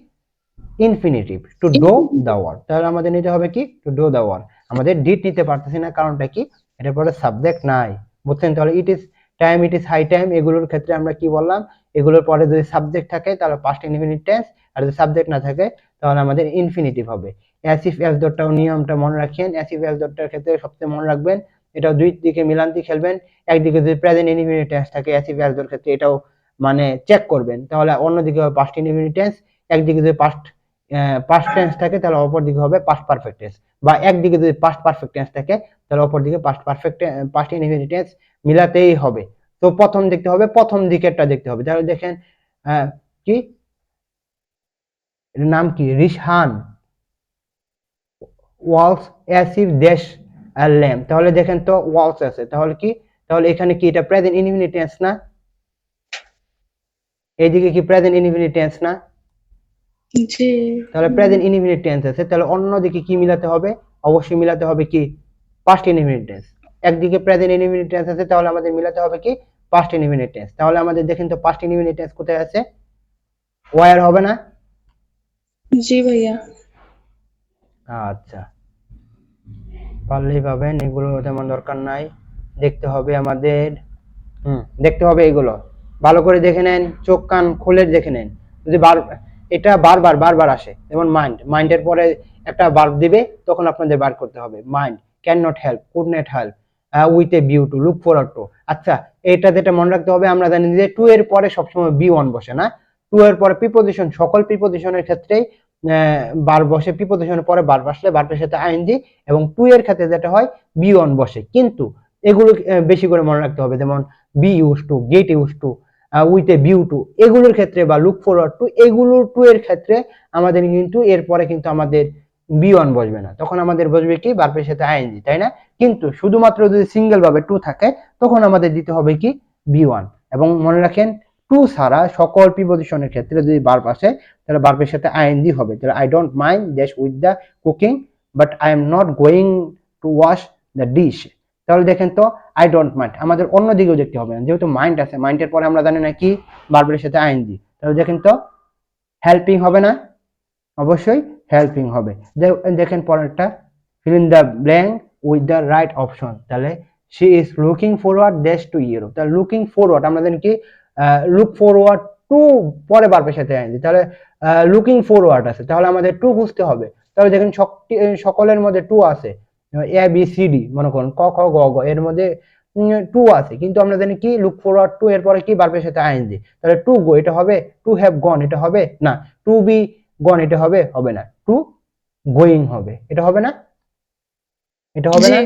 infinitive, to do the work. তাহলে আমাদের নিতে হবে কি টু ডু দ্য ওয়ার্ক। আমাদের ডিড নিতে পারতেছি না, কারণটা কি এটার পরে সাবজেক্ট নাই, বুঝছেন? তাহলে it is time, it is high time, এগুলোর ক্ষেত্রে আমরা কি বললাম, এগুলোর পরে যদি সাবজেক্ট থাকে তাহলে পাস্ট ইনডিফিনিট টেন্স, আর যদি সাবজেক্ট না থাকে তাহলে আমাদের ইনফিনিটিভ হবে। অ্যাজ ইফ অ্যাজ ডটটাও নিয়মটা মনে রাখেন, অ্যাজ ইফ অ্যাজ ডটটার ক্ষেত্রে সবচেয়ে মনে রাখবেন এটাও দুই দিকে মিলান্তি খেলবেন। একদিকে যদি প্রেজেন্ট ইনডিফিনিট টেন্স থাকে অ্যাজ ইফ অ্যাজ ডট ক্ষেত্রে এটাও মানে চেক করবেন, তাহলে অন্যদিকে হবে পাস্ট ইনডিফিনিট টেন্স। একদিকে যদি পাস্ট টেন্স থাকে তাহলে অপর দিকে হবে পাস্ট পারফেক্ট টেন্স, বা একদিকে যদি পাস্ট পারফেক্ট টেন্স থাকে তাহলে অপর দিকে পাস্ট ইনডিফিনিট টেন্স মিলাতেই হবে। তো প্রথম দেখতে হবে, প্রথম দিকেরটা দেখতে হবে। তাহলে দেখেন কি এর নাম কি, রিশহান ওয়ালস অ্যাসিভ ড্যাশ ল্যাম্প, তাহলে দেখেন তো ওয়ালস আছে, তাহলে কি, তাহলে এখানে কি এটা প্রেজেন্ট ইনডিফিনিট টেন্স না? এইদিকে কি প্রেজেন্ট ইনডিফিনিট টেন্স না? জি তাহলে প্রেজেন্ট ইনডিফিনিট টেন্স আছে, তাহলে অন্যদিকে কি মিলাতে হবে? অবশ্যই মিলাতে হবে কি পাস্ট ইনডিফিনিট টেন্স। একদিকে প্রেজেন্ট ইনডিফিনিট টেন্স আছে, তাহলে আমাদের মিলাতে হবে কি পাস্ট ইনডিফিনিট টেন্স। তাহলে আমাদের দেখেন তো পাস্ট ইনডিফিনিট টেন্স কোথায় আছে? ওয়্যার হবে না? জি ভাইয়া আচ্ছা, পারলেই পাবেন, এগুলো তেমন দরকার নাই। দেখতে হবে আমাদের, দেখতে হবে এগুলো ভালো করে দেখে নেন, চোখ কান খুলে দেখে নেন। যদি এটা বারবার বারবার আসে, যেমন মাইন্ডের পরে একটা ভার্ব দিবে তখন আপনাদের বার করতে হবে mind can not help, could not help, with a view two, look forward two. আচ্ছা, এটা যেটা মনে রাখতে হবে, আমরা জানি যে টু এর পরে সবসময় বি ওয়ান বসে না, টু এর পরে প্রিপোজিশন, সকল প্রিপোজিশনের ক্ষেত্রেই বার বসে, প্রিপোজিশনের পরে বার বসলে ভার্বের সাথে আইএনজি, এবং টু এর ক্ষেত্রে যেটা হয় বি ওয়ান বসে। কিন্তু এগুলো বেশি করে মনে রাখতে হবে, যেমন be use to, get use to, with a view to, এগুলোর ক্ষেত্রে বা লুক ফরওয়ার্ড টু, এগুলোর টু এর ক্ষেত্রে আমাদের কিন্তু এরপরে কিন্তু আমাদের বি ওয়ান বসবে না, তখন আমাদের বসবে কি ভার্বের সাথে আইএনজি, তাই না? কিন্তু শুধুমাত্র যদি সিঙ্গেল ভাবে টু থাকে তখন আমাদের দিতে হবে কি বি ওয়ান। এবং মনে রাখেন টু ছাড়া সকল প্রিপোজিশনের ক্ষেত্রে যদি ভার্ব আসে তাহলে ভার্বের সাথে আইএনজি হবে। তাহলে আই ডোন্ট মাইন্ড দ্যাশ with the cooking, but I am not going to wash the dish. তাহলে দেখেন তো আই ডোন্ট মাইন্ড আমাদের অন্যদিকেও দেখতে হবে, যেহেতু মাইন্ড আছে, মাইন্ডের পরে আমরা জানি না কি ভার্বের সাথে আইএনজি, তাহলে দেখেন তো হেল্পিং হবে না? অবশ্যই হেল্পিং হবে। দেখেন পরেরটা fill in the blank with the right option, তাহলে she is looking forward dash to Europe, তাহলে লুকিং ফরওয়ার্ড আমরা জানি কি লুক ফরওয়ার্ড টু পরে ভার্বের সাথে আইএনজি, তাহলে লুকিং ফরওয়ার্ড আছে, তাহলে আমাদের টু বুঝতে হবে। তাহলে দেখেন সকলের মধ্যে টু আছে, এ বি সি ডি মনে করুন ক খ গ ঘ এর মধ্যে টু আছে, কিন্তু আমরা জানি কি লুক ফরওয়ার্ড টু এর পরে কি ভার্বের সাথে আইএনজি, তাহলে টু গো এটা হবে, টু হ্যাভ গন এটা হবে না, টু বি গন এটা হবে না, টু গোয়িং হবে, এটা হবে না? এটা হবে জি না?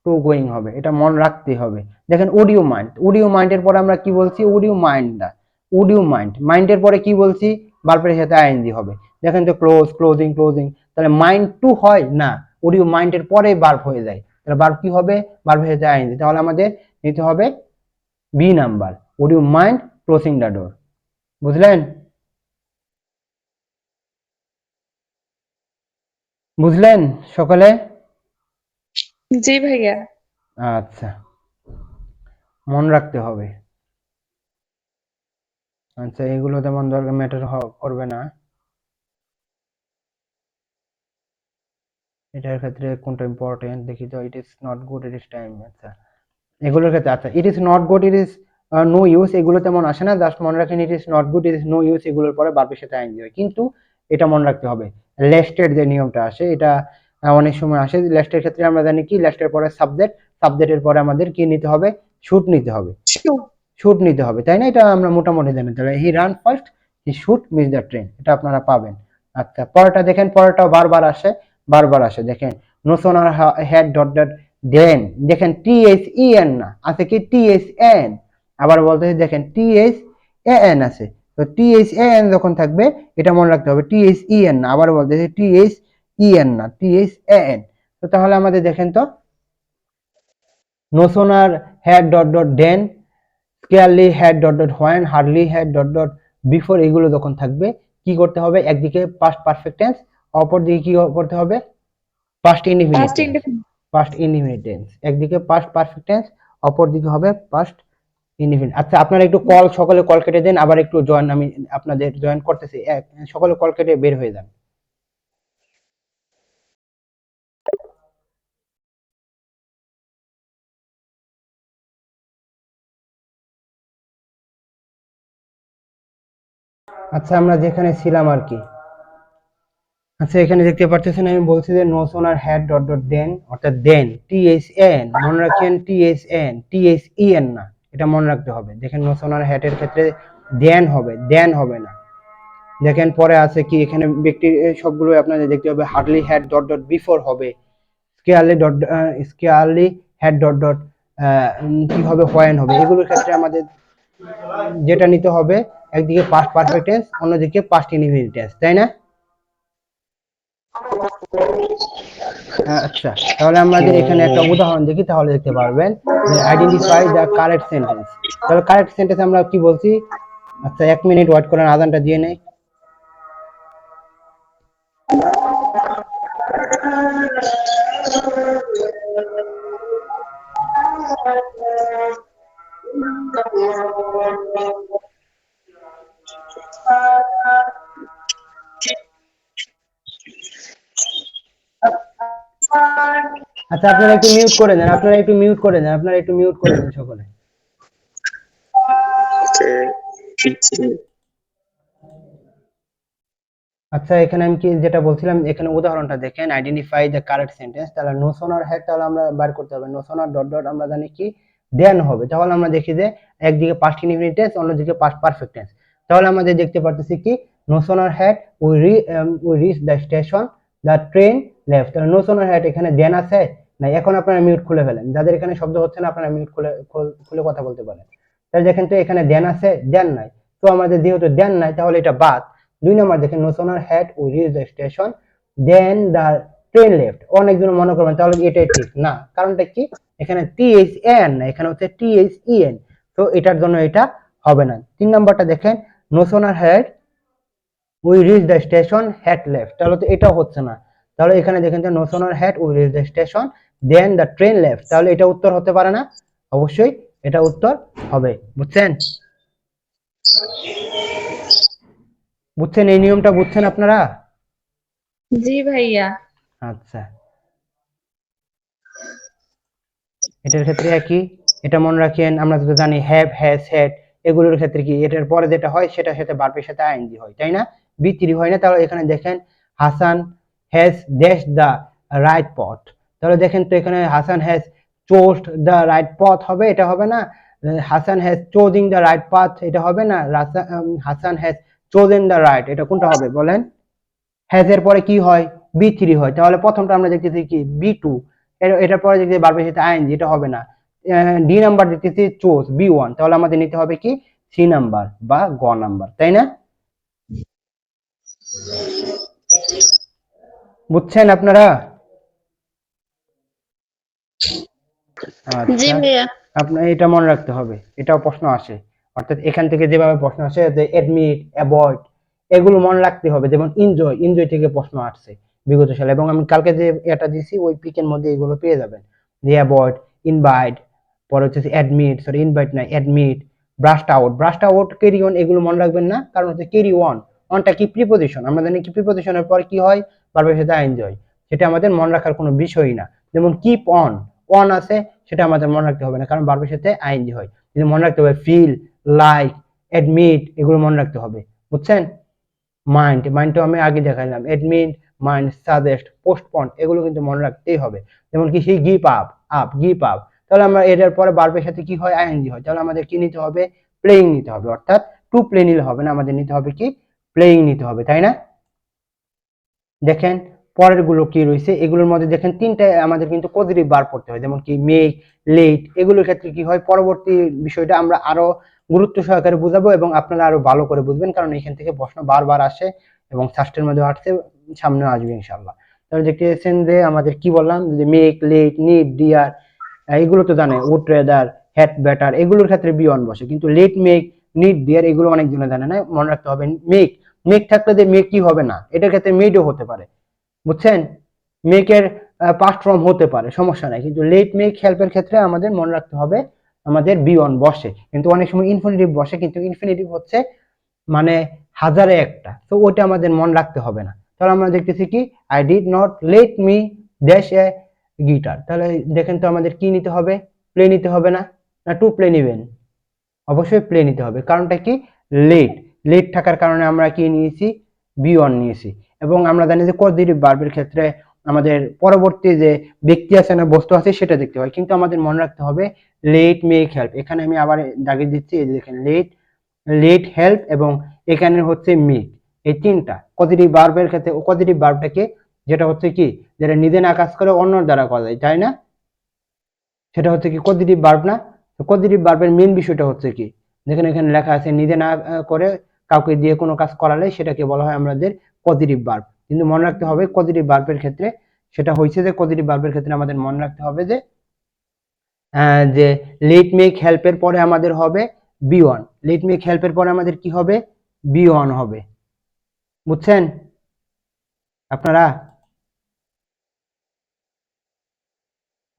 টু গোয়িং হবে, এটা মনে রাখতে হবে। দেখেন উড ইউ মাইন্ডের পরে আমরা কি বলছি, উড ইউ মাইন্ড না, উড ইউ মাইন্ড, মাইন্ডের পরে কি বলছি, ভার্বের সাথে আইএনজি হবে। দেখেন তো ক্লোজ, ক্লোজিং, ক্লোজিং, তাহলে মাইন্ড টু হয় না, উড ইউ মাইন্ডের পরে ভার্ব হয়ে যায়, তাহলে ভার্ব কি হবে, ভার্বের সাথে আইএনজি, তাহলে আমাদের নিতে হবে B number, would you mind closing the door. বুঝলেন? বুঝলেন সকলে? জি ভাইয়া। আচ্ছা, মনে রাখতে হবে। আচ্ছা, এগুলো তেমন দরকার ম্যাটার করবে না। এটার ক্ষেত্রে কোনটা ইম্পর্টেন্ট দেখি তো, it is not good, it is time. আচ্ছা, এগুলোর ক্ষেত্রে আচ্ছা, it is not good, it is no use, এগুলো তেমন আসে না, জাস্ট মনে রাখেন it is not good, it is no use, এগুলোর পরে ভার্বের সাথে আইএনজি হয়। কিন্তু এটা মনে রাখতে হবে, লেস্টের যে নিয়মটা আসে, এটা অনেক সময় আসে। লেস্টের ক্ষেত্রে আমরা জানি কি, লেস্টের পরে সাবজেক্ট, সাবজেক্টের পরে আমাদের কি নিতে হবে, শুড নিতে হবে, শুট নিতে হবে, তাই না? এটা আমরা মোটামুটি জানি। তাহলে he run first, he should miss the train, এটা আপনারা পাবেন। আচ্ছা, পরেরটা দেখেন, পরেরটাও বারবার আসে, বারবার আসে। দেখেন no sooner had dot dot দেন, দেখেন টি এইচ ই এন না, আছে কি টি এইচ এন, আবার বলতেছি দেখেন টি এইচ এ এন আছে, তো টি এইচ এ এন যখন থাকবে এটা মনে রাখতে হবে, টি এইচ ই এন না, আবার বলতেছি টি এইচ ই এন না, টি এইচ এ এন। তো তাহলে আমাদের দেখেন তো, no sooner had dot dot then, scarcely had dot dot when, hardly had dot dot before, এগুলো যখন থাকবে কি করতে হবে, একদিকে পাস্ট পারফেক্ট টেন্স, অপর দিকে কি করতে হবে, past indefinite first tense, independent. Past indefinite tense, একদিকে পাস্ট পারফেক্ট টেন্স, অপর দিকে হবে পাস্ট ইনডিফিনিট। আচ্ছা, আপনারা একটু কল, সকলে কল কেটে দেন, আবার একটু জয়েন, আমি আপনাদের জয়েন করতেছি, সকলে কল কেটে বের হয়ে যান। আচ্ছা, আমরা যেখানে ছিলাম আর কি, আচ্ছা এখানে দেখতে পাচ্ছেন, আমি বলছি যে no sooner had dot dot দেন, অর্থাৎ দেন টি এইচ এন, মনে রাখেন T H N, T H E N না, এটা মনে রাখতে হবে। দেখেন নো সোনার হ্যাড এর ক্ষেত্রে দেন হবে, দেন হবে না। দেখেন পরে আছে কি, এখানে ব্যক্তির সবগুলো আপনাদের দেখতে হবে, hardly had dot dot before হবে, স্কেয়ারলি ডট স্কেয়ারলি হ্যাড ডট ডট কি হবে, হোয়েন হবে। এগুলোর ক্ষেত্রে আমাদের যেটা নিতে হবে, একদিকে পাস্ট পারফেক্ট টেন্স, অন্যদিকে পাস্ট ইনডিফিনিট টেন্স, তাই না? আচ্ছা, তাহলে আমাদের এখানে একটা উদাহরণ দেখি, তাহলে দেখতে পারবেন যে আইডেন্টিফাই দ্য কারেক্ট সেন্টেন্স। তাহলে কারেক্ট সেন্টেন্স আমরা কি বলছি? আচ্ছা, 1 মিনিট ওয়েট করেন, আজানটা দিয়ে নেই। আচ্ছা, আপনারা একটু মিউট করে দেন, আপনারা একটু মিউট করে দেন, আপনারা একটু মিউট করে দেন সকলে। আচ্ছা, এখানে আমি কি যেটা বলছিলাম, এখানে উদাহরণটা দেখেন, আইডেন্টিফাই দ্য কারেক্ট সেন্টেন্স। তাহলে নো সোনার হ্যাড, তাহলে আমরা বার করতে হবে, নো সোনার ডট ডট, আমরা জানি কি দেন হবে। তাহলে আমরা দেখি যে একদিকে পাস্ট ইনডিফিনিট টেন্স, অন্যদিকে পাস্ট পারফেক্ট টেন্স। তাহলে আমাদের দেখতে পারতেছি কি, no sooner had we reach the station, the train left. তাহলে নো সোনার হ্যাড, এখানে দেন আছে না, এখন আপনারা মিউট খুলে ফেলেন, যাদের এখানে শব্দ হচ্ছে না আপনারা মিউট খুলে খুলে কথা বলতে পারেন। তাহলে দেখেন তো, এখানে দেন আছে, দেন নাই, তো আমাদের যেহেতু দেন নাই তাহলে এটা বাদ। 2 নাম্বার দেখেন, no sooner had we reach the station then the train left. অনেকজন মনে করবেন তাহলে এটাই ঠিক না, কারণটা কি, এখানে টি এইচ এন না, এখানে হচ্ছে টি এইচ ই এন, তো এটার জন্য এটা হবে না। 3 নাম্বারটা দেখেন, no sooner had we reach the station had left, তাহলে তো এটাও হচ্ছে না। তাহলে এখানে দেখেন যে no sooner had we reach the station then the train left, তাহলে এটা উত্তর হতে পারে না, অবশ্যই এটা উত্তর হবে। বুঝছেন? বুঝছেন এই নিয়মটা, বুঝছেন আপনারা? জি ভাইয়া। আচ্ছা, এটার ক্ষেত্রে একই, এটা মনে রাখেন। আমরা তো জানি হ্যাভ, হ্যাজ, হ্যাড, এগুলোর ক্ষেত্রে কি, এটার পরে যেটা হয় সেটার সাথে ভার্বের সাথে আইএনজি হয়, তাই না? বি3 হয় না। তাহলে এখানে দেখেন Hasan has dash the right পথ, তাহলে দেখেন তো এখানে হাসান হ্যাজ চোস্ট দ্য রাইট পথ হবে, এটা হবে না। Hasan has চোজিং the right path, এটা হবে না। Hasan has chosen the right, এটা কোনটা হবে বলেন? হ্যাজ এর পরে কি হয়, বি3 হয়। তাহলে প্রথমটা আমরা দেখতেছি কি, বি2, এটার পরে যদি ভার্বের সাথে আইএনজি, এটা হবে না। ডি নাম্বার দিতেছি চোজ বি1, তাহলে আমাদের নিতে হবে কি সি নাম্বার বা গ নাম্বার, তাই না? বুঝছেন আপনারা? জি আচ্ছা, ভাইয়া। আপনার এটা মনে রাখতে হবে, এটাও প্রশ্ন আসে। অর্থাৎ এখান থেকে যেভাবে প্রশ্ন আসে যে অ্যাডমিট, অ্যাভয়েড, এগুলো মনে রাখতে হবে। যেমন এনজয়, এনজয় থেকে প্রশ্ন আসছে বিগত সালে, এবং আমি কালকে যে এটা দিছি ওই পিকের মধ্যে এগুলো পেয়ে যাবেন। যে অ্যাভয়েড, ইনভাইট, পরে হচ্ছে অ্যাডমিট, সরি ইনভাইট না, admit, brushed out, brushed out, carry on, এগুলো মনে রাখবেন না, কারণ হচ্ছে ক্যারি অন, অনটা কি প্রিপোজিশন, আমরা জানি কি প্রিপোজিশনের পর কি হয়, ভার্বের সাথে এনজয়, সেটা আমাদের মনে রাখার কোনো বিষয়ই না। যেমন কিপ অন, অন আছে, সেটা আমাদের মনে রাখতে হবে না, কারণ ভার্বের সাথে আইএনজি হয়। কিন্তু মনে রাখতে হবে ফিল, লাইক, অ্যাডমিট, এগুলো মনে রাখতে হবে। বুঝছেন? মাইন্ড, মাইন্ডটা আমি আগে দেখাইলাম, অ্যাডমিট, মাইন্ড, সাজেস্ট, পোস্টপন, এগুলো কিন্তু মনে রাখতেই হবে। যেমন কি হি give up, up, give up, তাহলে আমরা এটার পরে ভার্বের সাথে কি হয়, আইএনজি হয়, তাহলে আমাদের কি নিতে হবে, প্লেইং নিতে হবে। অর্থাৎ টু প্লে নিলে হবে না, আমাদের নিতে হবে কি প্লেইং নিতে হবে, তাই না? দেখেন পরের গুলো কি রয়েছে, এগুলোর মধ্যে দেখেন তিনটা আমাদের কিন্তু পজিটিভ বার পড়তে হয়। যেমন কি মেক, লেট, এগুলোর ক্ষেত্রে কি হয়, পরবর্তী বিষয়টা আমরা আরো গুরুত্ব সহকারে বুঝাবো এবং আপনারা আরো ভালো করে বুঝবেন, কারণ এখান থেকে প্রশ্ন বারবার আসে এবং সাস্টের মধ্যে আসছে, সামনে আসবে ইনশাআল্লাহ। তাহলে দেখতেছেন যে আমাদের কি বললাম, যে মেক, লেট, নিড, ডিয়ার, এগুলো তো জানে, উড রেদার, হ্যাড বেটার, এগুলোর ক্ষেত্রে বি অন বসে, কিন্তু লেট, মেক, নিড, ডিয়ার, এগুলো অনেক জনে জানে না। মনে রাখতে হবে মেক, মেক থাকলে যে মেক কি হবে না, এটার ক্ষেত্রে মেডও হতে পারে। বুঝছেন? মেকের পাস্ট ফর্ম হতে পারে, সমস্যা নাই, কিন্তু লেট, মেক, হেল্পের ক্ষেত্রে আমাদের মনে রাখতে হবে আমাদের বি অন বসে, কিন্তু অনেক সময় ইনফিনিটিভ বসে, কিন্তু ইনফিনিটিভ হচ্ছে মানে হাজারে একটা, তো ওটা আমাদের মনে রাখতে হবে না। তাহলে আমরা দেখতেছি কি I did not let me dash a guitar, তাহলে দেখেন তো আমাদের কি নিতে হবে, প্লে নিতে হবে না, না টু প্লে নিবেন? অবশ্যই প্লে নিতে হবে, কারণটা কি লেট, লেট থাকার কারণে আমরা কি নিয়েছি, বি ওয়ান নিয়েছি। এবং আমরা জানি যে কজিটিভ ভার্বের ক্ষেত্রে আমাদের পরবর্তী যে ব্যক্তি আছে না বস্তু আছে সেটা দেখতে হয়, কিন্তু আমাদের মনে রাখতে হবে লেট, মেক, হেল্প, এখানে আমি আবার দাগিয়ে দিচ্ছি, এই যে দেখেন লেট, লেট, হেল্প এবং এখানে হচ্ছে মেক, এই তিনটা পজিটিভ ভার্বের ক্ষেত্রে। পজিটিভ ভার্বটাকে যেটা হচ্ছে কি, যেটা নিজে না কাজ করে অন্য দ্বারা করা যায়, তাই না? সেটা হচ্ছে কি পজিটিভ ভার্ব না? তো পজিটিভ ভার্বের মেইন বিষয়টা হচ্ছে কি, যেখানে এখানে লেখা আছে নিজে না করে কাউকে দিয়ে কোনো কাজ করালে সেটাকে বলা হয় আমাদের পজিটিভ ভার্ব। কিন্তু মনে রাখতে হবে পজিটিভ ভার্বের ক্ষেত্রে সেটা হয়েছে যে পজিটিভ ভার্বের ক্ষেত্রে আমাদের মনে রাখতে হবে যে লেট, মেক, হেল্পের পরে আমাদের হবে বি ওয়ান, লেট, মেক, হেল্পের পরে আমাদের কি হবে, বি ওয়ান হবে। বুঝছেন আপনারা?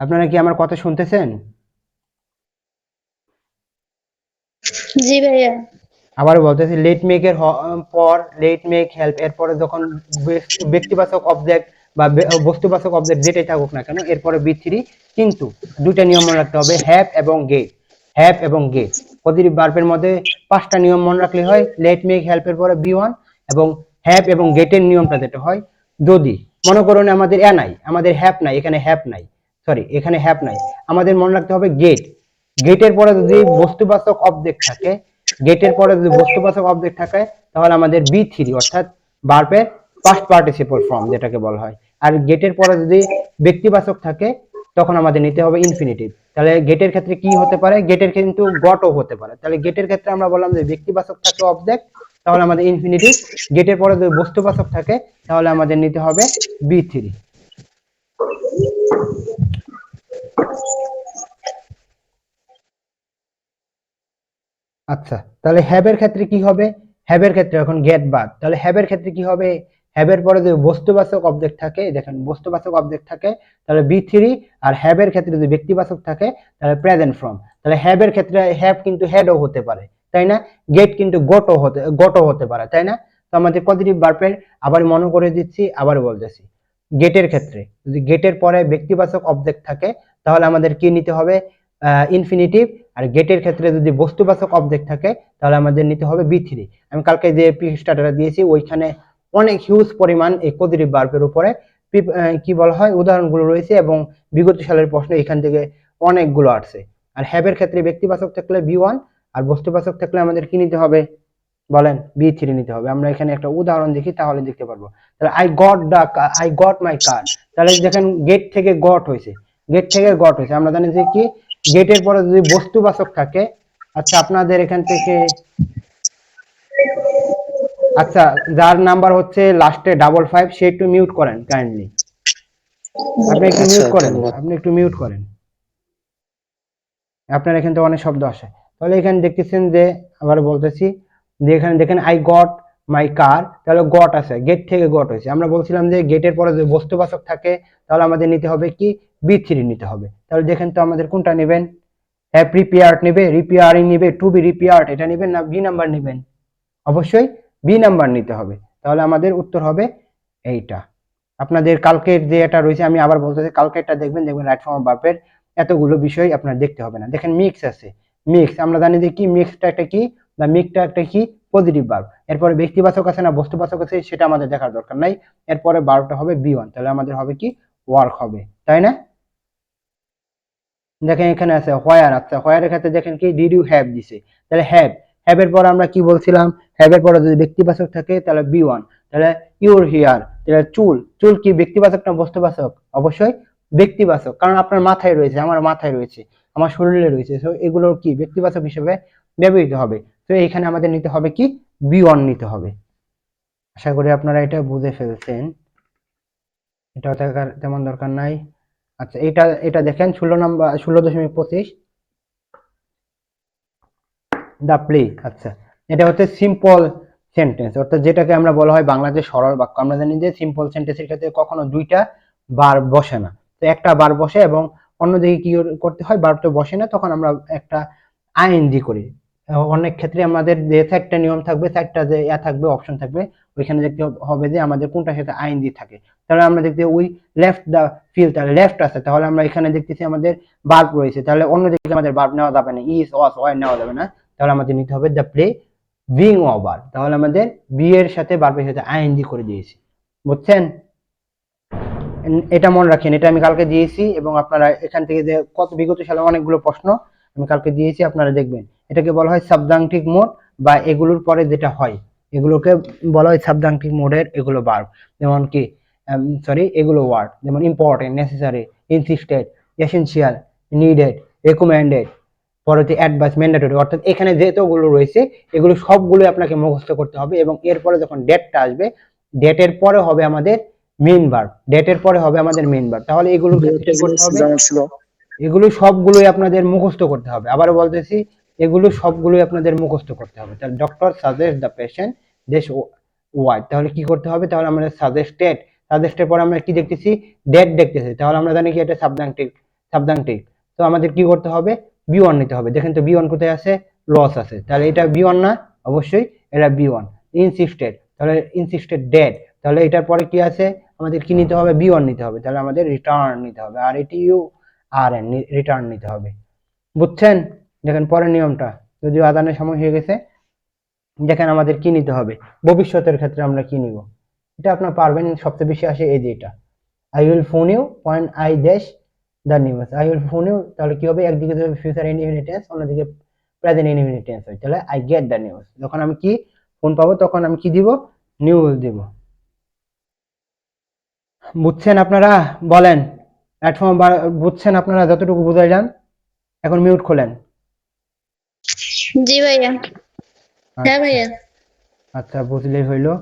আপনারা কি আমার কথা শুনতেছেন? জি ভাইয়া। আবার বলতেছি লেট মেকের পর লেট, মেক, হেল্প, এরপরে যখন ব্যক্তিবাচক অবজেক্ট বা বস্তুবাচক অবজেক্ট যেটাই থাকুক না কেন, এরপরে বি থ্রি, কিন্তু দুইটা নিয়ম মনে রাখতে হবে, হ্যাভ এবং গেট, হ্যাভ এবং গেট। পজিটিভ ভার্বের মধ্যে পাঁচটা নিয়ম মনে রাখলে হয়, লেট, মেক, হেল্পের পরে বি ওয়ান এবং হ্যাভ এবং গেটের নিয়মটা যেটা হয়, যদি মনে করুন আমাদের এ নাই, আমাদের হ্যাভ নাই, এখানে হ্যাভ নাই, সরি এখানে হ্যাভ নাই, আমাদের মনে রাখতে হবে গেট, গেটের পরে যদি বস্তুবাচক অবজেক্ট থাকে, গেটের পরে যদি বস্তুবাচক অবজেক্ট থাকে, তাহলে আমাদের বি থ্রি অর্থাৎ ভার্বের পাস্ট পার্টিসিপল ফর্ম যেটাকে বলা হয়। আর গেটের পরে যদি ব্যক্তিবাচক থাকে তখন আমাদের নিতে হবে ইনফিনিটিভ। তাহলে গেটের ক্ষেত্রে কি হতে পারে, গেটের কিন্তু গটও হতে পারে। তাহলে গেটের ক্ষেত্রে আমরা বললাম যে ব্যক্তিবাচক থাকে অবজেক্ট, তাহলে আমাদের ইনফিনিটিভ। গেটের পরে যদি বস্তুবাচক থাকে তাহলে আমাদের নিতে হবে বি থ্রি। আচ্ছা, তাহলে হ্যাবের ক্ষেত্রে কি হবে, হ্যাবের ক্ষেত্রে এখন গেট বাদ, তাহলে হ্যাবের ক্ষেত্রে কি হবে, হ্যাবের পরে যদি বস্তুবাচক অবজেক্ট থাকে, দেখেন বস্তুবাচক অবজেক্ট থাকে তাহলে বি থ্রি, আর হ্যাবের ক্ষেত্রে যদি ব্যক্তিবাচক থাকে তাহলে প্রেজেন্ট ফর্ম। তাহলে হ্যাবের ক্ষেত্রে হ্যাভ কিন্তু হেডও হতে পারে, তাই না? গেট কিন্তু গটও হতে পারে, তাই না? তো আমাদের পজিটিভ ভার্বের আবার মনে করে দিচ্ছি, আবার বলতেছি, গেটের ক্ষেত্রে যদি গেটের পরে ব্যক্তিবাচক অবজেক্ট থাকে তাহলে আমাদের কি নিতে হবে, ইনফিনিটিভ। আর গেটের ক্ষেত্রে যদি বস্তুবাচক অবজেক্ট থাকে তাহলে আমাদের নিতে হবে বি থ্রি। আমি কালকে যে পৃষ্ঠাটা দিয়েছি ওইখানে অনেক হিউজ পরিমাণ এই পজিটিভ ভার্বের উপরে কি বলা হয় উদাহরণগুলো রয়েছে, এবং বিগত সালের প্রশ্ন এখান থেকে অনেকগুলো আসছে। আর হ্যাবের ক্ষেত্রে ব্যক্তিবাচক থাকলে বি ওয়ান, আর বস্তুবাচক থাকলে আমাদের কি নিতে হবে বলেন, বি থ্রি নিতে হবে। আমরা এখানে একটা উদাহরণ দেখি তাহলে দেখতে পারবো। তাহলে আই গট মাই কার, তাহলে দেখেন গেট থেকে গট হয়েছে, গেট থেকে গট হয়েছে। আমরা জানি যে কি গেটের পরে যদি বস্তুবাচক থাকে, আচ্ছা আপনাদের এখান থেকে, আচ্ছা যার নাম্বার হচ্ছে লাস্টে 55 সে একটু মিউট করেন কাইন্ডলি। আপনি একটু আচ্ছা মিউট করেন, ধন্যবাদ। আপনি একটু মিউট করেন, আপনার এখান থেকে অনেক শব্দ আসে। তাহলে এখানে দেখতেছেন যে, আবার বলতেছি যে এখানে দেখেন আই গট মাই কার, তাহলে গট আছে, গেট থেকে গট হয়েছে। আমরা বলছিলাম যে গেটের পরে যদি বস্তুবাচক থাকে তাহলে আমাদের নিতে হবে কি B3 নিতে হবে। তাহলে দেখেন তো আমাদের কোনটা নেবেন, হ্যাভ প্রিপেয়ার্ড নেবে, রিপেয়ারিং নেবে, টু বি রিপেয়ার্ড এটা নেবেন না বি নাম্বার নেবেন? অবশ্যই বি নাম্বার নিতে হবে। তাহলে আমাদের উত্তর হবে এইটা। আপনাদের কালকের যে এটা রয়েছে, আমি আবার বলতেছি কালকেরটা দেখবেন, রাইট ফর্ম অফ ভার্বের এতগুলো বিষয় আপনার দেখতে হবে না। দেখেন মিক্স আছে, মিক্স আমরা জানি যে কি মিক্সটা একটা কি, বা মিক্সটা একটা কি পজিটিভ ভার্ব। এরপরে ব্যক্তিবাচক আছে না বস্তুবাচক আছে সেটা আমাদের দেখার দরকার নাই। এরপরে ভার্বটা হবে বি1, তাহলে আমাদের হবে কি ওয়ার্ক হবে, তাই না? দেখেন এখানে আছে হোয়ার, আচ্ছা হোয়ারের ক্ষেত্রে দেখেন কি ডিড ইউ হ্যাভ দিছে, তাহলে হ্যাভ, হ্যাভের পর আমরা কি বলছিলাম, হ্যাভের পরে যদি ব্যক্তিবাচক থাকে তাহলে বি1, তাহলে ইউর হিয়ার, তাহলে চুল, চুল কি ব্যক্তিবাচক না বস্তুবাচক? অবশ্যই ব্যক্তিবাচক, কারণ আপনার মাথায় রয়েছে, আমার মাথায় রয়েছে, আমার শরীরে রয়েছে, তো এগুলো কি ব্যক্তিবাচক হিসেবে ব্যবহৃত হবে। তো এখানে আমাদের নিতে হবে কি বি1 নিতে হবে। আশা করি আপনারা এটা বুঝে ফেলছেন, এটা তেমন দরকার নাই। আচ্ছা এটা এটা দেখেন 16.25 দা প্লে। আচ্ছা এটা হচ্ছে সিম্পল সেন্টেন্স, অর্থাৎ যেটাকে আমরা বলা হয় বাংলাতে সরল বাক্য। আমরা জানি যে সিম্পল সেন্টেন্সের ক্ষেত্রে কখনো দুইটা ভার্ব বসে না, তো একটা ভার্ব বসে এবং অন্যদিকে কি করতে হয়, ভার্বটা বসে না, তখন আমরা একটা আইএনজি করি। অনেক ক্ষেত্রে আমাদের যে চারটা নিয়ম থাকবে, চারটা যে থাকবে অপশন থাকবে, ওইখানে দেখতে হবে যে আমাদের কোনটার সাথে আইএনজি থাকে। তাহলে আমরা দেখতে উই লেফট দা ফিল্ড, তাহলে লেফট আছে, তাহলে আমরা এখানে দেখতেছি আমাদের ভার্ব রয়েছে, তাহলে অন্যদিকে আমাদের ভার্ব নেওয়া যাবে না, ইজ ওয়াজ ওয়ার নেওয়া যাবে না। তাহলে আমাদের নিতে হবে দ্য প্লে বিং ওভার, তাহলে আমাদের বি এর সাথে ভার্বের সাথে আইএনজি করে দিয়েছি, বুঝছেন? এটা মনে রাখেন, এটা আমি কালকে দিয়েছি এবং আপনারা এখান থেকে যে বিগত সালে অনেকগুলো প্রশ্ন আমি কালকে দিয়েছি, আপনারা দেখবেন। এটাকে বলা হয় সাবজাংটিভ মোড, বা এগুলোর পরে যেটা হয় এগুলোকে বলা হয় সাবজাংটিভ মোডের এগুলো ভার্ব। যেমন কি এগুলো ওয়ার্ড, যেমন important, necessary, insisted, essential, needed, recommended, পরবর্তী অ্যাডভাইস, ম্যান্ডেটরি, অর্থাৎ এখানে যেতগুলো রয়েছে এগুলো সবগুলো আপনাকে মুখস্থ করতে হবে। এবং এরপরে যখন ডেটটা আসবে, ডেটের পরে হবে আমাদের মেইন ভার্ব, ডেটের পরে হবে আমাদের মেইন ভার্ব। তাহলে এগুলোর ক্ষেত্রে কি করতে হবে, এগুলো সবগুলোই আপনাদের মুখস্থ করতে হবে। আবারও বলতেছি এগুলো সবগুলোই আপনাদের মুখস্থ করতে হবে। তাহলে doctor suggest the patient this word, তাহলে কি করতে হবে, তাহলে আমাদের সাজেস্টেড, সাজেস্টের পরে আমরা কি দেখতেছি, ডেট দেখতেছি, তাহলে আমরা জানি কি এটা সাবজাংটিভ, সাবজাংটিভ। তো আমাদের কি করতে হবে, বি1 নিতে হবে। দেখেন তো বি1 কোথায় আছে, লস আছে, তাহলে এটা বি1 না, অবশ্যই এটা বি1। ইনসিস্টেড, তাহলে ইনসিস্টেড ডেট, তাহলে এটার পরে কি আছে, আমাদের কি নিতে হবে, বি1 নিতে হবে, তাহলে আমাদের রিটার্ন নিতে হবে, আর এটি ইউ আর এন, রিটার্ন নিতে হবে, বুঝছেন? দেখেন পরের নিয়মটা, যদিও আদানের সময় হয়ে গেছে, দেখেন আমাদের কি নিতে হবে, ভবিষ্যতের ক্ষেত্রে আমরা কি নিব, এটা আপনার পারবেন, সবচেয়ে বেশি আসে এই যে এটা, I will phone you point I dash the news, I will phone you, তাহলে কি হবে, একদিকে যদি ফিউচার ইনডিফিনিট টেন্স, অন্যদিকে প্রেজেন্ট ইনডিফিনিট টেন্স হয়, তাহলে আই গেট দ্য নিউজ, যখন আমি কি ফোন পাবো তখন আমি কি দিব, নিউজ দিব। বুঝছেন আপনারা, বলেন প্ল্যাটফর্ম বুঝছেন আপনারা, যতটুকু বুঝাইলাম? এখন মিউট খোলেন। জি ভাইয়া। হ্যাঁ আচ্ছা ভাইয়া। আচ্ছা বুঝলেই হইলো,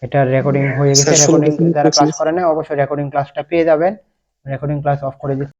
এটা রেকর্ডিং হয়ে গেছে, স্যার রেকর্ডিং 16 যারা ক্লাস পঁচিশ। করে না অবশ্যই রেকর্ডিং ক্লাসটা পেয়ে যাবেন, রেকর্ডিং ক্লাস অফ করে দিচ্ছি।